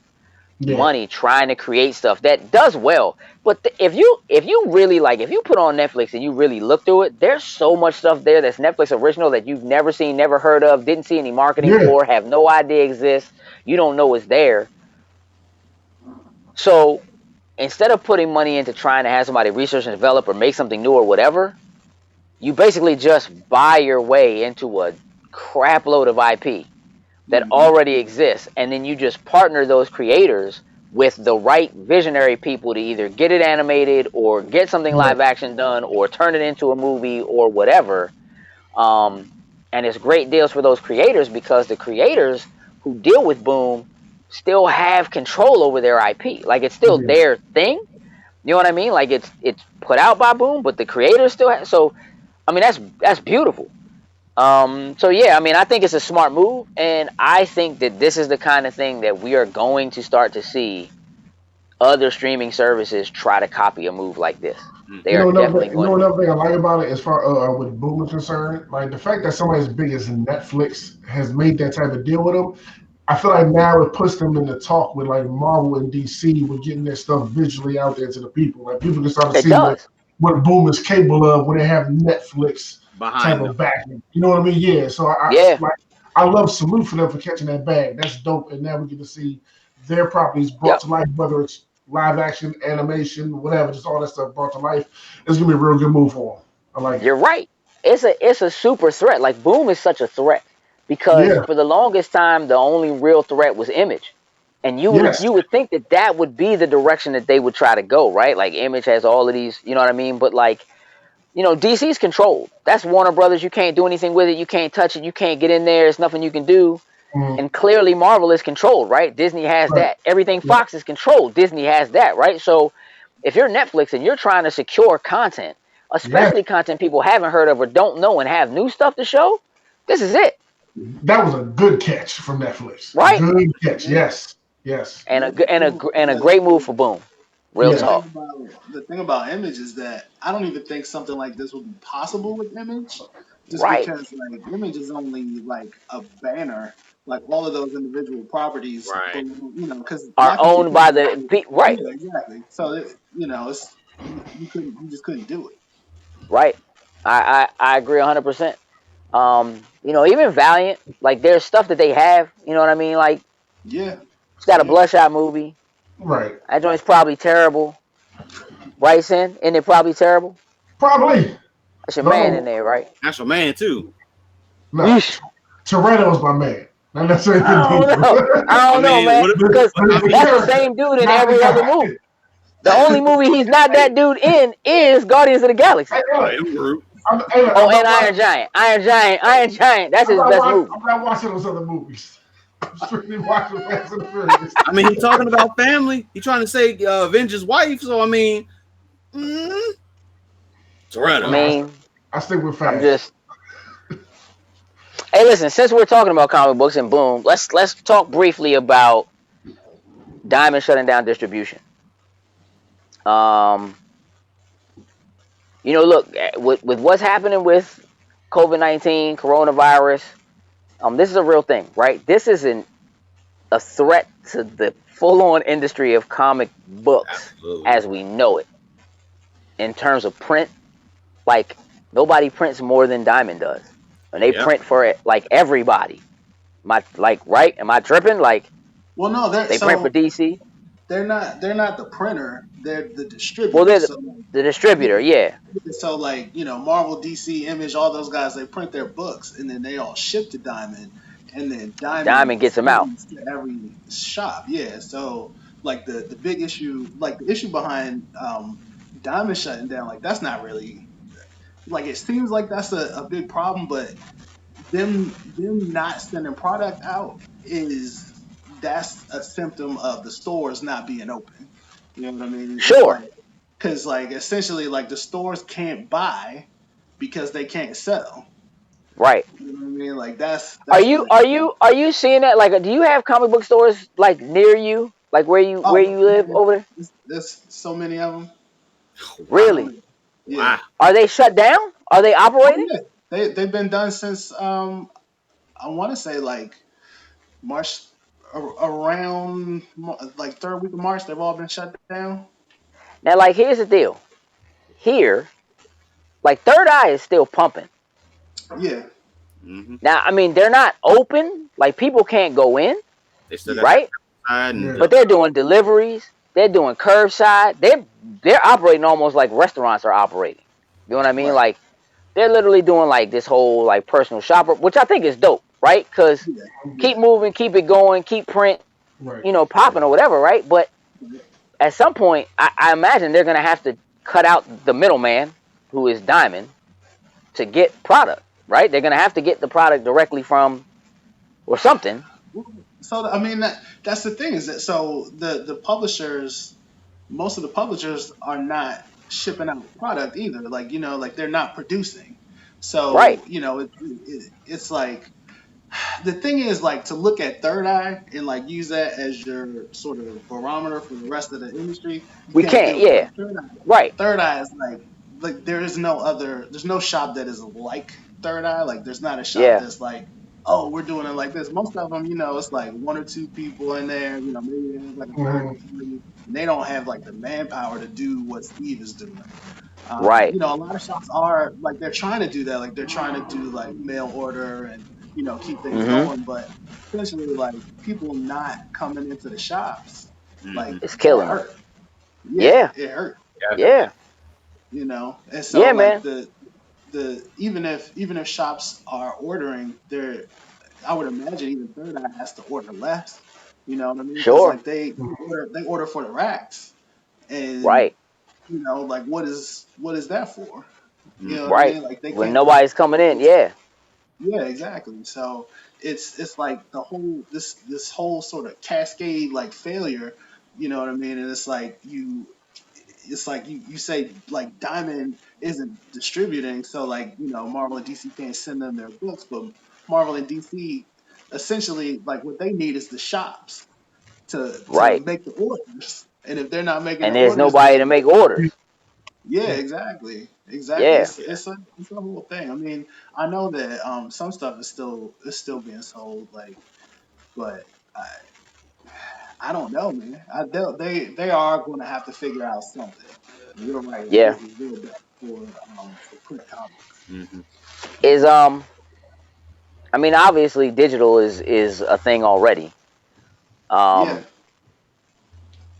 Yeah. money trying to create stuff that does well. But if you really like if you put on Netflix and you really look through it, there's so much stuff there that's Netflix original that you've never seen, never heard of, didn't see any marketing Yeah. for, have no idea exists. You don't know it's there. So instead of putting money into trying to have somebody research and develop or make something new or whatever, you basically just buy your way into a crap load of IP that Hmm. already exists, and then you just partner those creators with the right visionary people to either get it animated or get something Yeah. live action done or turn it into a movie or whatever. um, and it's great deals for those creators because the creators who deal with Boom still have control over their IP. Like it's still Yeah. their thing. You know what I mean? Like it's put out by Boom, but the creators still have. So I mean that's beautiful. So yeah, I mean, I think it's a smart move, and I think that this is the kind of thing that we are going to start to see other streaming services try to copy a move like this. They You are know definitely another you going know to. another thing I like about it as far with Boom is concerned, like the fact that somebody as big as Netflix has made that type of deal with them. I feel like now it puts them in the talk with like Marvel and DC with getting their stuff visually out there to the people. Like people can start to It see does. what Boom is capable of when they have Netflix type Behind them. of backing. You know what I mean? Yeah. So Yeah. like I love salute for them for catching that bag. That's dope. And now we get to see their properties brought Yep. to life, whether it's live action, animation, whatever, just all that stuff brought to life. It's gonna be a real good move for them. I like it. You're right. It's a super threat. Like Boom is such a threat because Yeah. for the longest time the only real threat was Image, and you would Yes. you would think that that would be the direction that they would try to go, right? Like Image has all of these, you know what I mean? But like DC's controlled. That's Warner Brothers. You can't do anything with it. You can't touch it. You can't get in there. There's nothing you can do. Mhm. And clearly, Marvel is controlled, right? Disney has Right. that. Everything Right. Fox is controlled. Disney has that, right? So, if you're Netflix and you're trying to secure content, Yes. especially content people haven't heard of or don't know and have new stuff to show, this is it, That was a good catch from Netflix. right? Good catch. Yeah. Yes. Yes. And Yeah. a great move for Boom. Real The Yeah. thing talk, about the thing about Image is that I don't even think something like this would be possible with Image, just right? because like Image is only like a banner, like all of those individual properties Right. belong, because Are Michael owned Keaton, by the right, yeah, exactly. So it's you just couldn't do it. right. I agree 100%. Even Valiant, like there's stuff that they have. You know what I mean? Like Yeah, it's got a yeah, Bloodshot movie. Right. That joint's probably terrible. Right, Sin? Isn't it probably terrible? Probably. That's your Don't man in know. there, right? That's your man too. No. Yeesh. Toretto's my man. Not necessarily I the don't dude. know. I I don't know, mean, man. what? Because I The mean, that's the character, same dude in not the every other guy. movie. The only movie he's not that dude in is Guardians of the Hey, Galaxy. I look, am Groot. Oh, I'm and not Iron watching. Giant. Iron Giant. Iron Giant. That's his best movie. I'm not watching those other movies. I'm strictly watching Fast and the Furious. I mean, he talking about family. He trying to say avenge his wife. So I mean, I Toretto. Nah, mean, I stick with I'm Fast. just. Hey, listen. Since we're talking about comic books and Boom, let's talk briefly about Diamond shutting down distribution. Um, look, with what's happening with COVID-19, coronavirus, this is a real thing, right? This isn't a threat to the full-on industry of comic books Absolutely. as we know it. in terms of print, like nobody prints more than Diamond does, and they Yep. print for it like everybody. My like right? Am I tripping? Like Well, no, they're they print for so DC. they're not the printer. They're the Well, distributor. they're So the yeah, distributor. Yeah, so like Marvel, DC, Image, all those guys, they print their books and then they all ship to Diamond, and then and Diamond Diamond gets them out. sends to every shop. Yeah, so like the big issue, like the issue behind Diamond shutting down, like that's not really, like it seems like that's a big problem, but them not sending product out is that's a symptom of the stores not being open. You know what I mean? It's Sure, like because like essentially like the stores can't buy because they can't sell. right. You know what I mean? Like that's Are that's you the are you are you seeing that? Like, do you have comic book stores like near you, like where oh you live man, over there? there's so many of them, Wow. so Really? many. Yeah. Wow. Are they shut down? Are they Oh operating? yeah, they've been done since I want to say like March around like third week of March. They've all been shut down. Now, like, here's the deal. Here, like, Third Eye is still pumping. Yeah. Hmm. Now, I mean, they're not open. Like, people can't go in, They still got Yeah. that right? side and Yeah. But they're doing deliveries. They're doing curbside. They're operating almost like restaurants are operating. You know what I mean? Right. Like, they're literally doing like this whole like personal shopper, which I think is dope, right? Because Yeah. keep Yeah. moving, keep it going, keep print, Right. popping or whatever, right? But at some point, I imagine they're gonna have to cut out the middleman, who is Diamond, to get product, right? They're gonna have to get the product directly from or something. So I mean that's the thing is that so the publishers, most of the publishers are not shipping out product either. Like like they're not producing. Right. So it's like the thing is like to look at Third Eye and like use that as your sort of barometer for the rest of the industry. You We can't can't, do it. yeah. Right. Third Eye is like there is no other. There's no shop that is like Third Eye. Like there's not a shop Yeah. that's like, oh, we're doing it like this. Most of them, it's like one or two people in there. Maybe they have like a third Mhm. party, and they don't have like the manpower to do what Steve is doing. Right. A lot of shops are like they're trying to do that. Like they're trying to do like mail order and keep things Mm-hmm. going, but essentially like people not coming into the shops, like hmm It's that killing them. hurt. Yeah, Yeah. it hurt. definitely. Yeah. And so Yeah, like man. the even if shops are ordering, they're I would imagine even Third Eye has to order less. You know what I mean? Because Sure. like they order for the racks, and Right. like what is that for? You know what I Hmm Right. mean? Like they When can't just nobody's coming in, yeah. yeah, exactly. So it's like the whole this whole sort of cascade like failure. You know what I mean? And it's like you say like Diamond isn't distributing, so like Marvel and DC can't send them their books, but Marvel and DC essentially like what they need is the shops to Right. make the orders, and if they're not making the And there's orders, nobody to then make orders. yeah, exactly. Yeah. It's a whole thing. I mean, I know that some stuff is still being sold, like, but I don't know, man. They are going to have to figure out something. And you're right. Like Yeah. this is real bad for print comics. hmm Is I mean, obviously digital is a thing already. Yeah, Um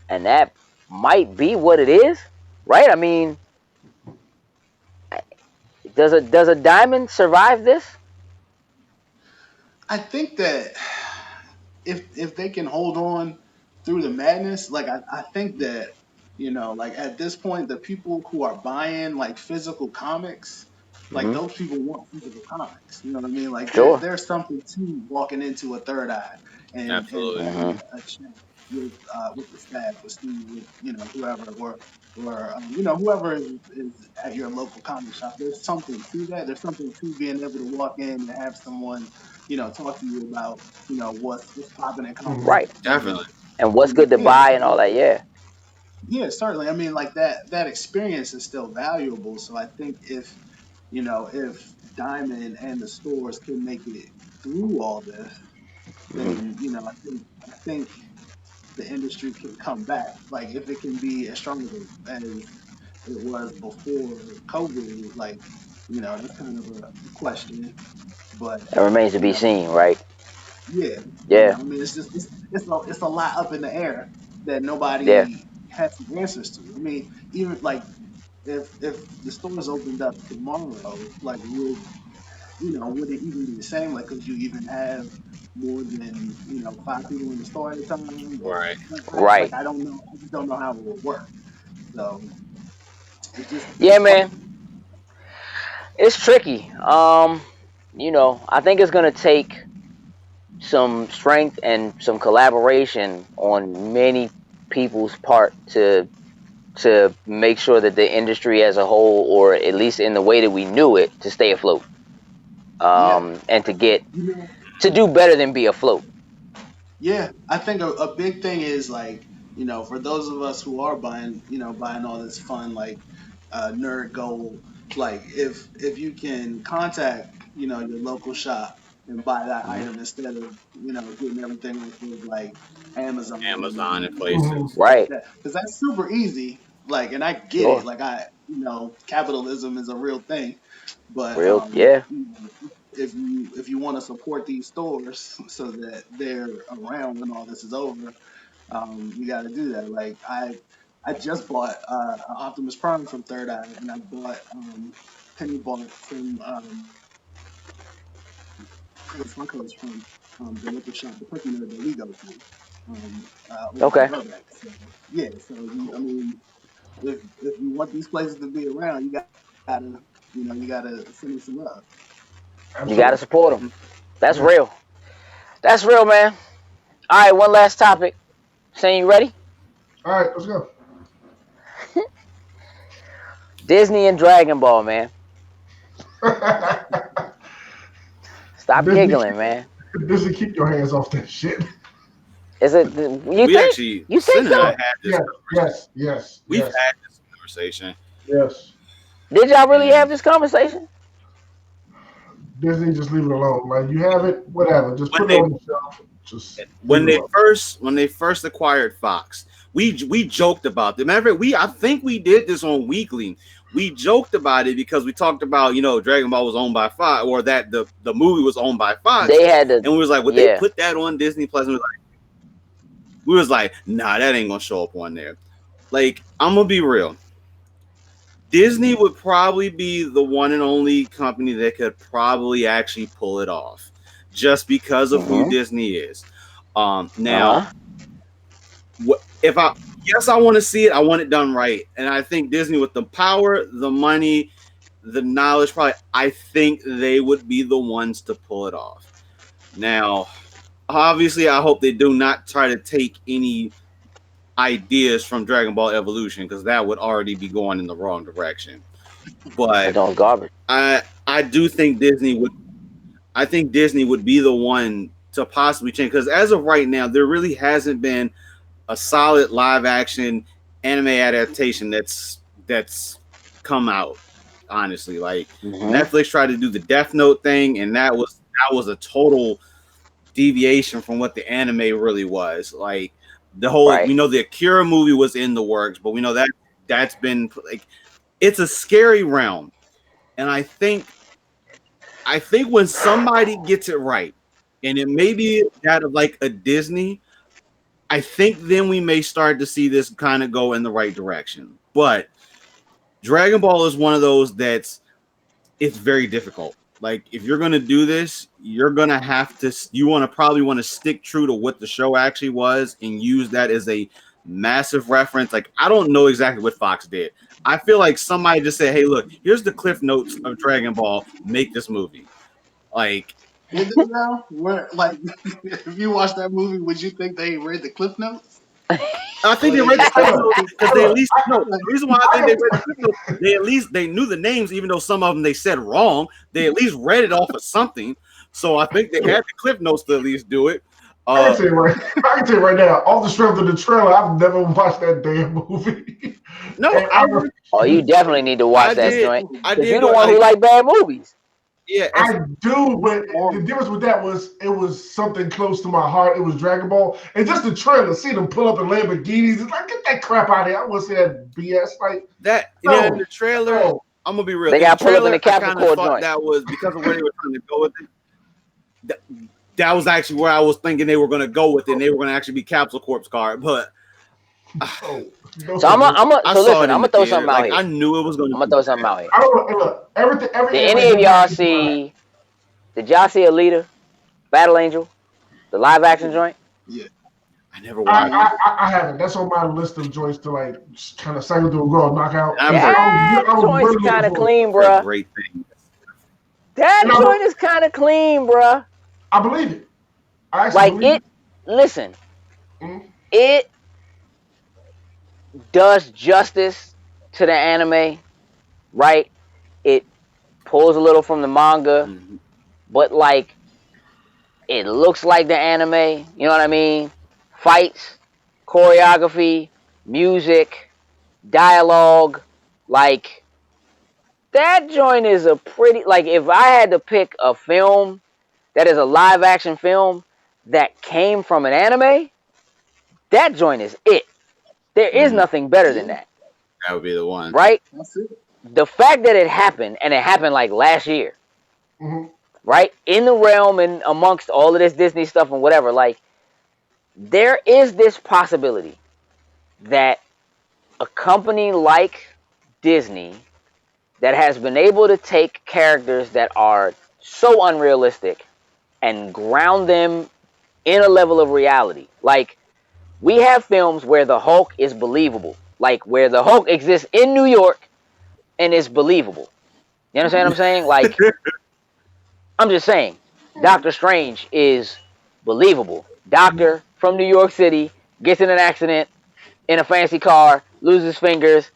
and that might be what it is, right? I mean, does a diamond survive this? I think that if they can hold on through the madness, like I think that like at this point, the people who are buying like physical comics, like Hmm. those people want physical comics. You know what I mean? Like Sure. there's something to walking into a Third Eye and Absolutely. Hmm. having a chat with the staff, with Steve, with whoever or whoever is at your local comic shop. There's something to that. There's something to being able to walk in and have someone talk to you about what's popping in comic Mhm. Right. books. Definitely. And what's good to Yeah, buy and all that, yeah. certainly. I mean, like that experience is still valuable. So I think if Diamond and the stores can make it through all this, Hmm. then I think the industry can come back. Like if it can be as strong as it was before COVID. Like, that's kind of a question. But It remains to you be know, seen, right? yeah, Yeah, I mean, it's a lot up in the air that yeah. nobody has some answers to. I mean, even like if the stores opened up tomorrow, like would it even be the same? Like, could you even have more than 5 people in the store at a time? Or Right. Right. I don't know. I just don't know how it would work. So Yeah, it's hard. man. It's tricky. I think it's gonna take some strength and some collaboration on many people's part to make sure that the industry as a whole, or at least in the way that we knew it, to stay afloat. Yeah, And to get you know, to do better than be afloat. yeah. I think a big thing is like for those of us who are buying all this fun like nerd gold, like if you can contact your local shop and buy that Mhm. item instead of getting everything off of like Amazon Amazon and and places. stuff like Right. that, because that's super easy. Like, and I get it. Sure. Like, capitalism is a real thing, but Real. Yeah. if you want to support these stores so that they're around when all this is over, you got to do that. Like, I just bought an Optimus Prime from Third Eye, and I bought Penny bought some Funkos from the liquor shop, the cookie nerd that we go to over in Okay. Burbank. So yeah, so I mean, if you want these places to be around, you gotta send them some love. You got to Absolutely. support them. That's Yeah. real. That's real, man. All right. One last topic. Saying you ready? All right, let's go. Disney and Dragon Ball, man. Stop Disney, giggling, man. Disney, keep your hands off that shit. Is it? You We think? actually, You think Sin and I so? had this Yes, conversation. yes, yes, We've yes, had this conversation, yes. Did y'all really have and this conversation? Disney, just leave it alone. Like you have it, whatever. Just when put it they on the shelf. Just leave it alone. when they first acquired Fox, we joked about them. Matter of fact, I think we did this on Weekly. We joked about it because we talked about Dragon Ball was owned by Fox, or that the movie was owned by Fox, They had to. and we was like, would they Yeah. put that on Disney Plus? And we was like, nah, that ain't gonna show up on there. Like, I'm gonna be real. Disney would probably be the one and only company that could probably actually pull it off, just because of who Mm-hmm. Disney is. Uh Now, huh. if I want to see it, I want it done right, and I think Disney, with the power, the money, the knowledge, probably, I think they would be the ones to pull it off. Now, obviously, I hope they do not try to take any ideas from Dragon Ball Evolution, because that would already be going in the wrong direction. That But don't garbage. I do think Disney would be the one to possibly change, because as of right now, there really hasn't been a solid live action anime adaptation that's come out. Honestly, like, Mm-hmm. Netflix tried to do the Death Note thing, and that was a total deviation from what the anime really was. Like, the whole, Right. we know the Akira movie was in the works, but we know that's been like, it's a scary realm, and I think when somebody gets it right, and it may be that of like a Disney, I think then we may start to see this kind of go in the right direction. But Dragon Ball is one of those it's very difficult. Like, if you're gonna do this, you're gonna have to probably want to stick true to what the show actually was and use that as a massive reference. Like, I don't know exactly what Fox did. I feel like somebody just said, "Hey, look, here's the cliff notes of Dragon Ball. Make this movie." Like, Did they now? Where like, if you watch that movie, would you think they read the cliff notes, I think or they they read the just cliff kind of notes Look, because they at look, least no. like, The reason why I I think they can, read the cliff notes, they at least they knew the names, even though some of them they said wrong. They at least read it off of something. So I think they had the cliff notes to at least do it. I can Uh, tell you right, I can tell you right now, off the strength of the trailer, I've never watched that damn movie. no, And I Oh, you definitely need to watch I that did joint I because did you're the go one who like like bad movies. Yeah, I do, but the difference with that was it was something close to my heart. It was Dragon Ball, and just the trailer, see them pull up in Lamborghinis. It's like, get that crap out of here. I want to see that BS. Like, that in no, the trailer. no. I'm gonna be real. They In the got to pull up in the trailer, I kind of Capricorn thought joint. that was because of where they were trying to go with it. That was actually where I was thinking they were gonna go with it. And they were gonna actually be Capsule Corpse card, but Oh, no, So I so saw listen, it I'm in gonna the throw theater. something out Like here. I knew it was gonna I'm gonna be throw something bad. out here. I don't know. Look, every Did anime any of does y'all not need to be live. see? Did y'all see Alita, Battle Angel, the live action joint? Yeah. I never watched. I haven't. That's on my list of joints to like kind of cycle through and go and knock out I've because heard, That I was joint's really looking kind of forward to it. clean, heard bruh. great things. That And joint is kind of clean, bruh. I believe it. I actually Like believe it. it. Listen, Mhm. it does justice to the anime, right? It pulls a little from the manga, Mhm. but like it looks like the anime. You know what I mean? Fights, choreography, music, dialogue. Like that joint is a pretty. Like if I had to pick a film that is a live action film that came from an anime, that joint is it. There is Mhm. nothing better than Yeah, that, That would be the one. right? that's it. The fact that it happened and it happened like last year, Mhm. right? In the realm and amongst all of this Disney stuff and whatever, like there is this possibility that a company like Disney that has been able to take characters that are so unrealistic and ground them in a level of reality. Like we have films where the Hulk is believable, like where the Hulk exists in New York and is believable. You understand what I'm saying? Like I'm just saying, Doctor Strange is believable. Doctor from New York City gets in an accident in a fancy car, loses fingers,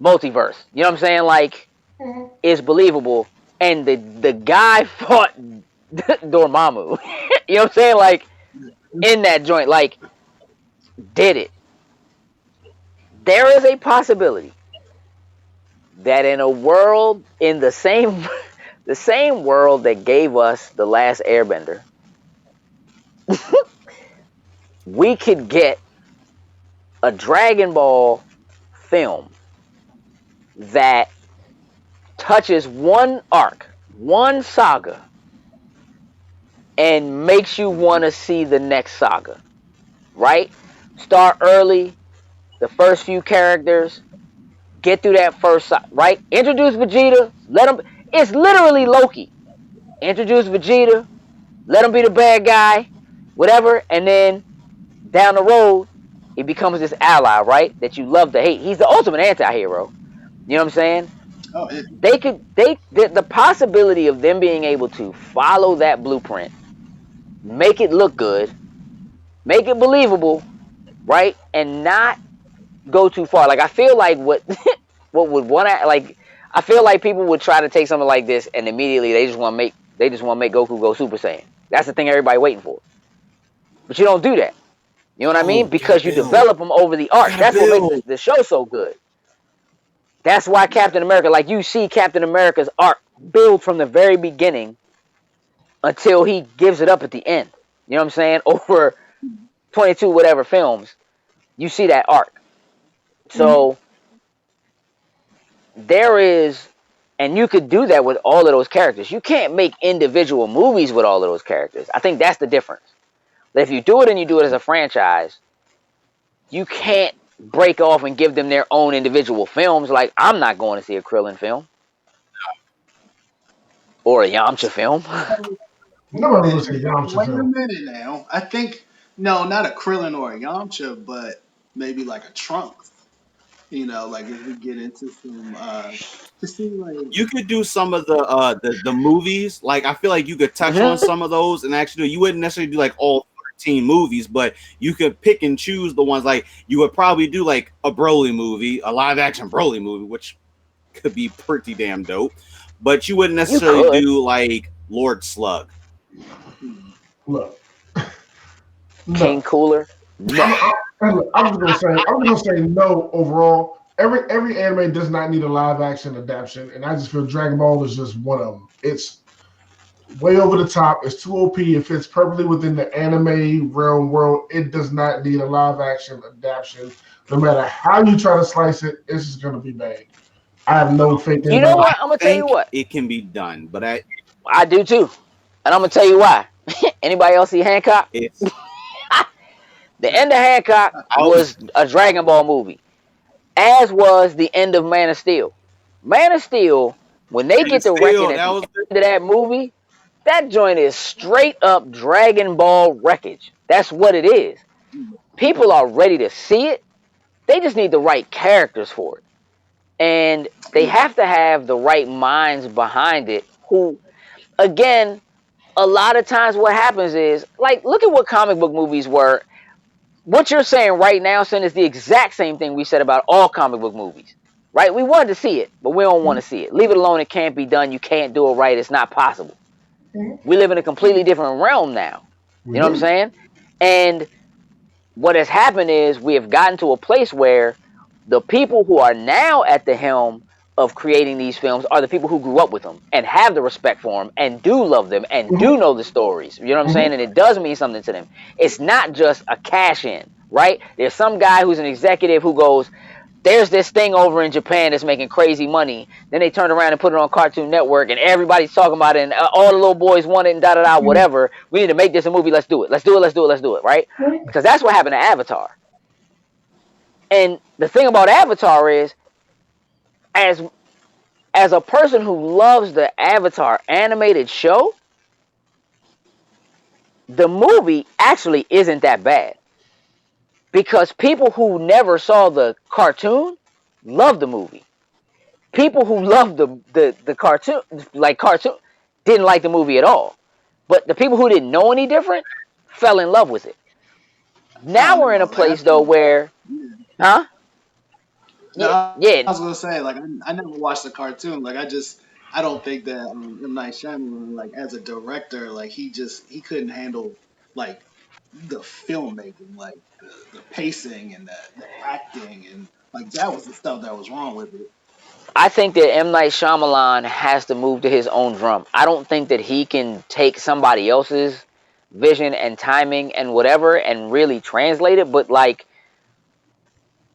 multiverse. You know what I'm saying? Like, Mhm. it's believable. And the guy fought Dormammu. You know what I'm saying? Like, in that joint, like, did it. There is a possibility that in a world, in the same the same world that gave us the last airbender, we could get a Dragon Ball film that touches one arc, one saga, and makes you want to see the next saga, right? Start early, the first few characters, get through that first saga, right? Introduce Vegeta, let him. It's literally Loki. Introduce Vegeta, let him be the bad guy, whatever, and then down the road, he becomes this ally, right? That you love to hate. He's the ultimate anti-hero. You know what I'm saying? Oh, it, The possibility of them being able to follow that blueprint, make it look good, make it believable, right? And not go too far. Like I feel like what what would want to like I feel like people would try to take something like this and immediately they just want to make Goku go Super Saiyan. That's the thing everybody waiting for. But you don't do that. You know what I mean? No, gotta Because you build. develop them over the arc. Gotta That's what makes build. the show so good. That's why Captain America, like you see Captain America's arc build from the very beginning until he gives it up at the end. You know what I'm saying? Over 22 whatever films, you see that arc. Mhm. So there is, and you could do that with all of those characters. You can't make individual movies with all of those characters. I think that's the difference. If you do it and you do it as a franchise, you can't break off and give them their own individual films. Like I'm not going to see a Krillin film or a Yamcha film. Nobody was gonna say Yamcha wait a film. minute now. I think no, not a Krillin or a Yamcha, but maybe like a Trunks. You know, like if we get into some to see like You could do some of the movies. Like I feel like you could touch on Mhm. some of those and actually you wouldn't necessarily do like all 13 movies, but you could pick and choose the ones like you would probably do like a Broly movie, a live action Broly movie, which could be pretty damn dope. But you wouldn't You necessarily could. do like Lord Slug. hmm, Look, King no. Cooler. Nah. I'm just gonna say no overall. Every anime does not need a live action adaptation, and I just feel Dragon Ball is just one of them. It's way over the top. It's too OP. It fits perfectly within the anime realm world. It does not need a live action adaptation. No matter how you try to slice it, it's just going to be bad. I have no faith in You know anybody. what? I'm gonna tell you think what. it can be done, but I do too, and I'm gonna tell you why. Anybody else see Hancock? it's The end of Hancock oh, was a Dragon Ball movie, as was the end of Man of Steel. Man of Steel, when they and get to wrecking still at that the was end of that movie, that joint is straight up Dragon Ball wreckage. That's what it is. People are ready to see it. They just need the right characters for it. And they Yeah. have to have the right minds behind it who, again, a lot of times what happens is, like, look at what comic book movies were. What you're saying right now, Sin, is the exact same thing we said about all comic book movies. Right? We wanted to see it, but we don't want to see it. Leave it alone. It can't be done. You can't do it right. It's not possible. We live in a completely different realm now. We You know what I'm do. saying? And what has happened is we have gotten to a place where the people who are now at the helm of creating these films are the people who grew up with them and have the respect for them and do love them and do Mm-hmm. know the stories. You know what I'm saying? Mm-hmm. And it does mean something to them. It's not just a cash in, right? There's some guy who's an executive who goes, there's this thing over in Japan that's making crazy money. Then they turn around and put it on Cartoon Network, and everybody's talking about it, and all the little boys want it, and da da da, whatever. We need to make this a movie. Let's do it. Let's do it. Let's do it. Let's do it. Right? Because that's what happened to Avatar. And the thing about Avatar is, as as a person who loves the Avatar animated show, the movie actually isn't that bad because people who never saw the cartoon love the movie. People who love the cartoon, like cartoon, didn't like the movie at all. But the people who didn't know any different fell in love with it. Oh Now we're in a no, like I place though think. where, Yeah. huh? No, Yeah, I yeah. was gonna say like I never watched the cartoon. Like I don't think that M Night Shyamalan like as a director like he couldn't handle like the filmmaking, like the pacing and the acting and like that was the stuff that was wrong with it. I think that M. Night Shyamalan has to move to his own drum. I don't think that he can take somebody else's vision and timing and whatever and really translate it. But like,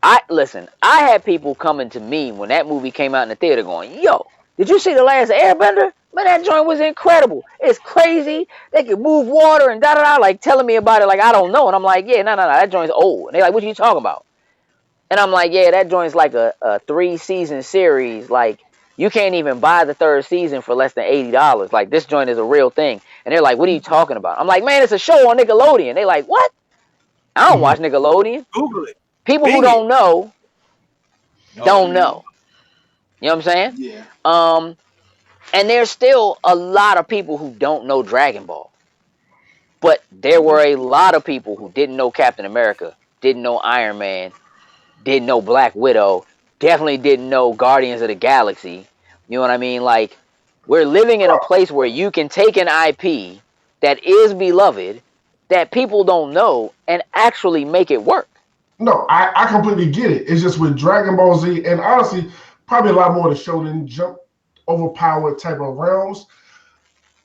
I listen, I had people coming to me when that movie came out in the theater going, yo, did you see The Last Airbender? Man, that joint was incredible. It's crazy. They could move water and da da da, like telling me about it like I don't know. And I'm like, yeah, no, that joint's old. And they're like, what are you talking about? And I'm like, yeah, that joint's like a 3-season series. Like, you can't even buy the third season for less than $80. Like, this joint is a real thing. And they're like, what are you talking about? I'm like, man, it's a show on Nickelodeon. They like, what? I don't Mm-hmm. watch Nickelodeon. Google it, People who Bing it. don't know, Oh, don't Mm, know. You know what I'm saying? yeah, Um, and there's still a lot of people who don't know Dragon Ball. But there were a lot of people who didn't know Captain America, didn't know Iron Man, didn't know Black Widow, definitely didn't know Guardians of the Galaxy. You know what I mean? Like, we're living in a place where you can take an IP that is beloved, that people don't know, and actually make it work. No, I completely get it. It's just with Dragon Ball Z, and honestly, probably a lot more of the shonen jump overpowered type of realms.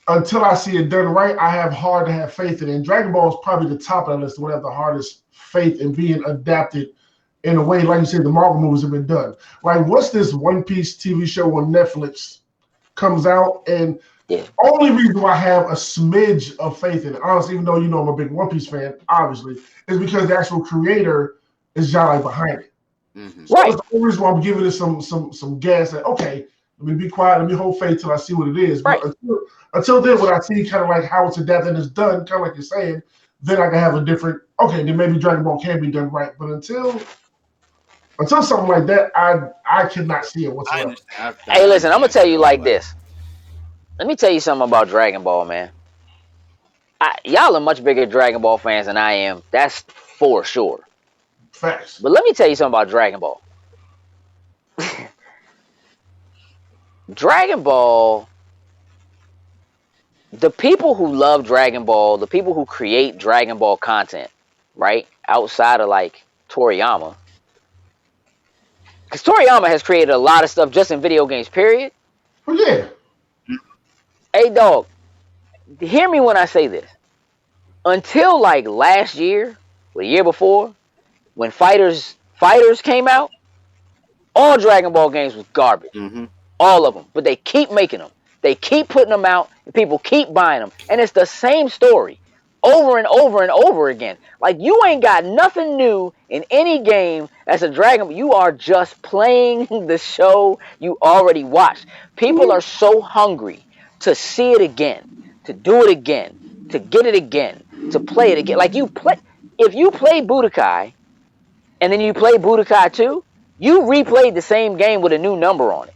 Until I see it done right, I have hard to have faith in it. And Dragon Ball is probably the top of the list. Would have the hardest faith in being adapted in a way, like you said, the Marvel movies have been done. Like, what's this One Piece TV show on Netflix comes out? And Yeah. only reason why I have a smidge of faith in it, honestly, even though you know I'm a big One Piece fan, obviously, is because the actual creator is John behind it. Mm-hmm. So that's Right, the only reason why I'm giving it some gas. That okay, let me be quiet, let me hold faith till I see what it is. But right. until then, when I see kind of like how it's adapted and it's done, kind of like you're saying, then I can have a different. Okay, then maybe Dragon Ball can be done right. But until something like that, I cannot see it I whatsoever. understand. Hey, I listen, I'm going understand to tell you Phil, like but this. Let me tell you something about Dragon Ball, man. Y'all are much bigger Dragon Ball fans than I am. That's for sure. Facts. But let me tell you something about Dragon Ball. Dragon Ball, the people who love Dragon Ball, the people who create Dragon Ball content, right? Outside of like Toriyama. Because Toriyama has created a lot of stuff just in video games, period. But yeah, Hey, dog, hear me when I say this. Until like last year, or the year before, when Fighters came out, all Dragon Ball games was garbage. Mm-hmm. All of them. But they keep making them. They keep putting them out, and people keep buying them. And it's the same story over and over and over again. Like, you ain't got nothing new in any game as a Dragon Ball. You are just playing the show you already watched. People are so hungry to see it again, to do it again, to get it again, to play it again. Like, if you play Budokai, and then you play Budokai 2, you replayed the same game with a new number on it.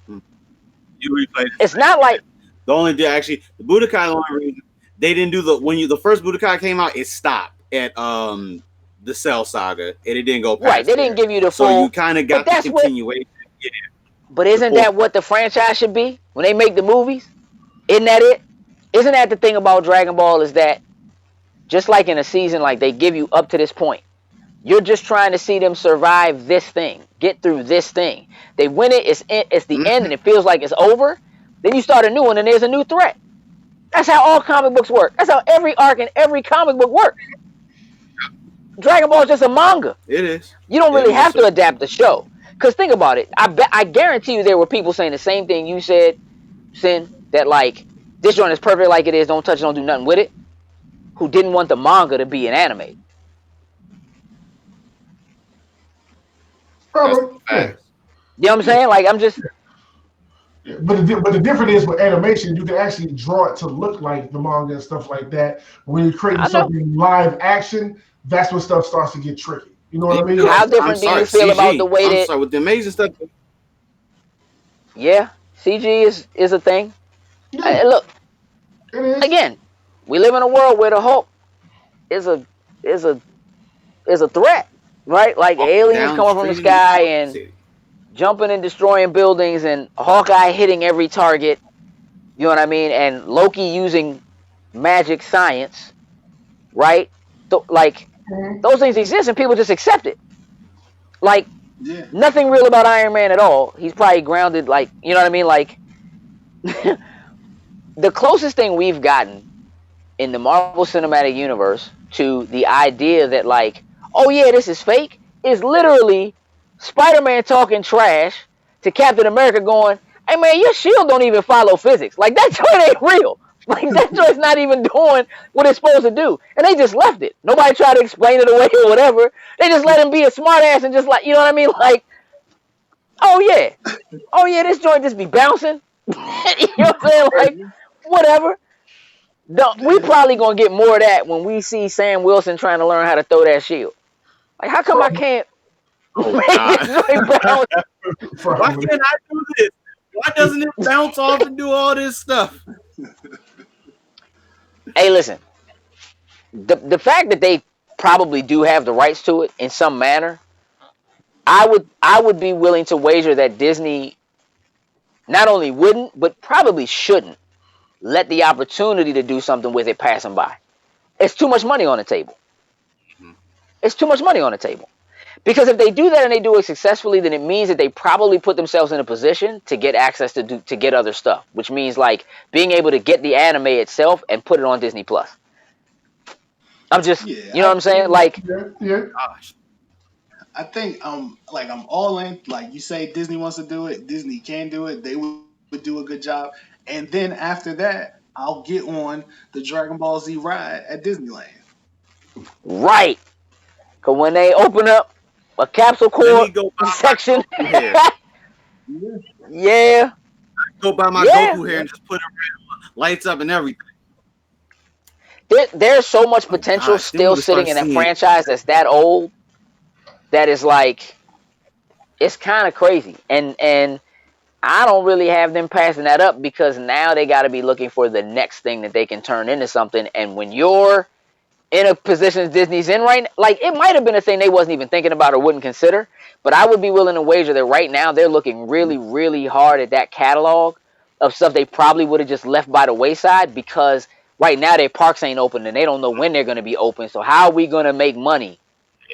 You replayed it. It's not like the Budokai. The only reason they didn't do the first Budokai came out, it stopped at the Cell Saga, and it didn't go past. Right, they didn't give you the full. So you kind of got the continuation. But isn't that what the franchise should be when they make the movies? Isn't that it? Isn't that the thing about Dragon Ball, is that just like in a season, like they give you up to this point, you're just trying to see them survive this thing, get through this thing. They win it, it's the end, and it feels like it's over. Then you start a new one, and there's a new threat. That's how all comic books work. That's how every arc in every comic book works. Dragon Ball is just a manga. It is. You don't really have to adapt the show. Because think about it. I guarantee you there were people saying the same thing you said, Sin, that like, this joint is perfect like it is, don't touch it, don't do nothing with it, who didn't want the manga to be an anime. Probably. Yeah. You know what I'm saying? Like, I'm just... But the difference is with animation, you can actually draw it to look like the manga and stuff like that. When you're creating something live action, that's when stuff starts to get tricky. You know what I mean? How different do you feel about the way that... with the amazing stuff. Yeah, CG is a thing. Yeah, Look, it is. again, we live in a world where the Hulk is a threat, right? Like aliens coming from the sky and jumping and destroying buildings, and Hawkeye hitting every target. You know what I mean? And Loki using magic science, right? Those things exist, and people just accept it. Like, nothing real about Iron Man at all. He's probably grounded, like, you know what I mean? Like, the closest thing we've gotten in the Marvel Cinematic Universe to the idea that, like, oh yeah, this is fake, is literally Spider-Man talking trash to Captain America going, hey man, your shield don't even follow physics. Like, that joint ain't real. Like, that joint's not even doing what it's supposed to do. And they just left it. Nobody tried to explain it away or whatever. They just let him be a smart ass and just, like, you know what I mean? Like, oh yeah, this joint just be bouncing. You know what I'm saying? Like, whatever. We probably gonna get more of that when we see Sam Wilson trying to learn how to throw that shield. Like, how come I can't make this joint bounce? Why can't I do this? Why doesn't it bounce off and do all this stuff? Hey, listen. The fact that they probably do have the rights to it in some manner, I would be willing to wager that Disney not only wouldn't, but probably shouldn't let the opportunity to do something with it pass them by. It's too much money on the table. It's too much money on the table. Because if they do that and they do it successfully, then it means that they probably put themselves in a position to get access to get other stuff, which means like being able to get the anime itself and put it on Disney Plus. I'm just, you know what I'm saying? Like, Gosh. I think I'm all in. Like you say, Disney wants to do it. Disney can do it. They would do a good job. And then after that, I'll get on the Dragon Ball Z ride at Disneyland. right. Because when they open up a capsule core section, yeah. Go buy my Goku hair and just put it lights up and everything. There's so much potential still sitting in that franchise that's that old that is like, it's kind of crazy. And I don't really have them passing that up because now they got to be looking for the next thing that they can turn into something. And when you're in a position Disney's in right now, like, it might have been a thing they wasn't even thinking about or wouldn't consider, but I would be willing to wager that right now they're looking really, really hard at that catalog of stuff they probably would have just left by the wayside because right now their parks ain't open and they don't know when they're going to be open. So how are we going to make money?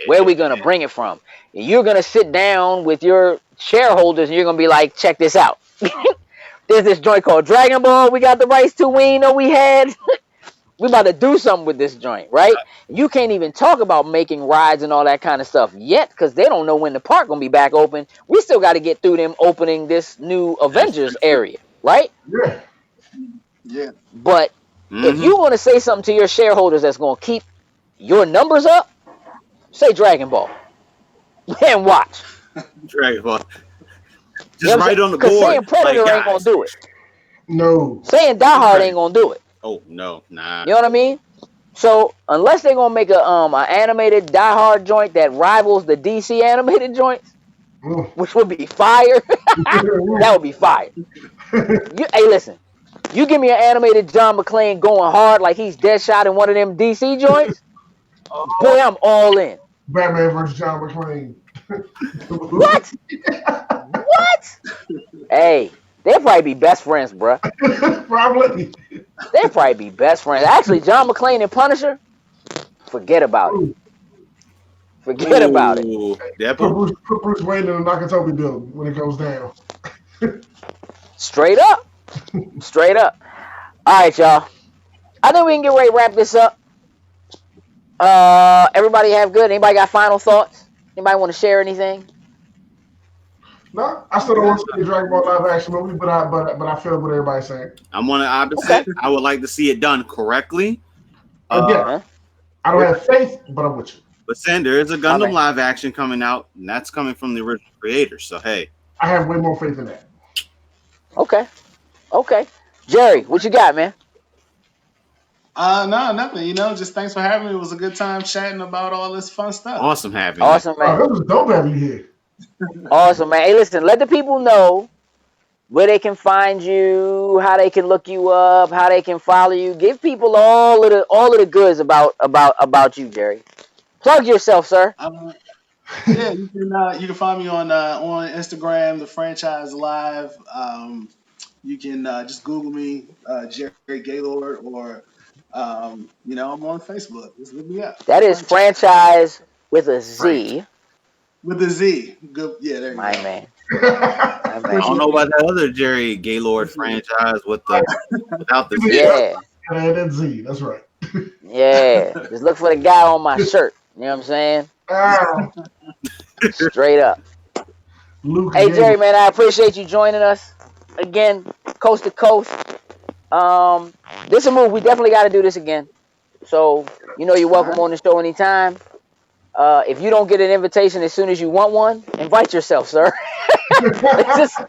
Where are we going to bring it from? And you're going to sit down with your shareholders and you're going to be like, check this out. There's this joint called Dragon Ball we got the rights to, we ain't know we had. We about to do something with this joint, right? You can't even talk about making rides and all that kind of stuff yet because they don't know when the park gonna be back open. We still got to get through them opening this new Avengers area, right? Yeah. Yeah. But if Mhm. you want to say something to your shareholders that's gonna keep your numbers up, say Dragon Ball and watch. Dragonball. You Just know what I'm write saying? on the Because board, saying Predator like ain't gonna guys. do it. No. Saying Die Hard Right. ain't gonna do it. Oh no, nah. You know what I mean? So unless they're gonna make a animated Die Hard joint that rivals the DC animated joints, Mm. which would be fire, that would be fire. Hey, listen, you give me an animated John McClane going hard like he's Deadshot in one of them DC joints, boy, I'm all in. Batman versus John McClane. What? What? Hey, they'll probably be best friends, bruh. Probably. They'll probably be best friends. Actually, John McClane and Punisher, forget about it. Forget about it. Ooh, Put Deadpool. Bruce Wayne in the Nakatomi building when it goes down. Straight up. Straight up. All right, y'all. I think we can get ready to wrap this up. Everybody have good? Anybody got final thoughts? Anybody want to share anything? No, I still don't want to see a Dragon Ball live action movie, but I feel what everybody's saying. I'm on the opposite. I would like to see it done correctly. Again, Huh? I don't have faith, but I'm with you. But then there is a My Gundam man. live action coming out, and that's coming from the original creator. So hey, I have way more faith in that. Okay. Okay. Jerry, what you got, man? No, nothing. You know, just thanks for having me. It was a good time chatting about all this fun stuff. awesome having you. Awesome, Oh, man. that was dope having you here. Awesome, man. Hey, listen, let the people know where they can find you, how they can look you up, how they can follow you. Give people all of the goods about you, Jerry. Plug yourself, sir. Yeah, you can find me on Instagram, the franchise live. You can just Google me, Jerry Gaylord, or I'm on Facebook. Just look me up. That is franchise with a Right. Z. With a Z. Good. Yeah, there you My go. man. My I man. don't know about that other Jerry Gaylord franchise without the Z. Yeah. And then Z, that's right. Yeah. Just look for the guy on my shirt. You know what I'm saying? Ah, Straight up. Luke Hey, Gage. Jerry, man, I appreciate you joining us again, coast to coast. This is a move. We definitely got to do this again. So, you're welcome on the show anytime. If you don't get an invitation as soon as you want one, invite yourself, sir. Just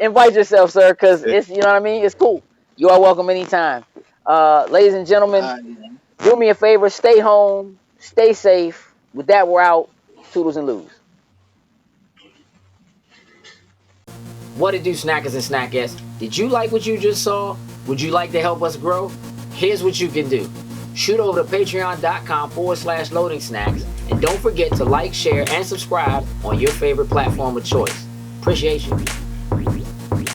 invite yourself, sir, because it's, you know what I mean? It's cool. You are welcome anytime. Ladies and gentlemen, do me a favor. Stay home. Stay safe. With that, we're out. Toodles and loos. What it do, snackers and snackettes? Did you like what you just saw? Would you like to help us grow? Here's what you can do. Shoot over to patreon.com/loading snacks. And don't forget to like, share, and subscribe on your favorite platform of choice. Appreciate you.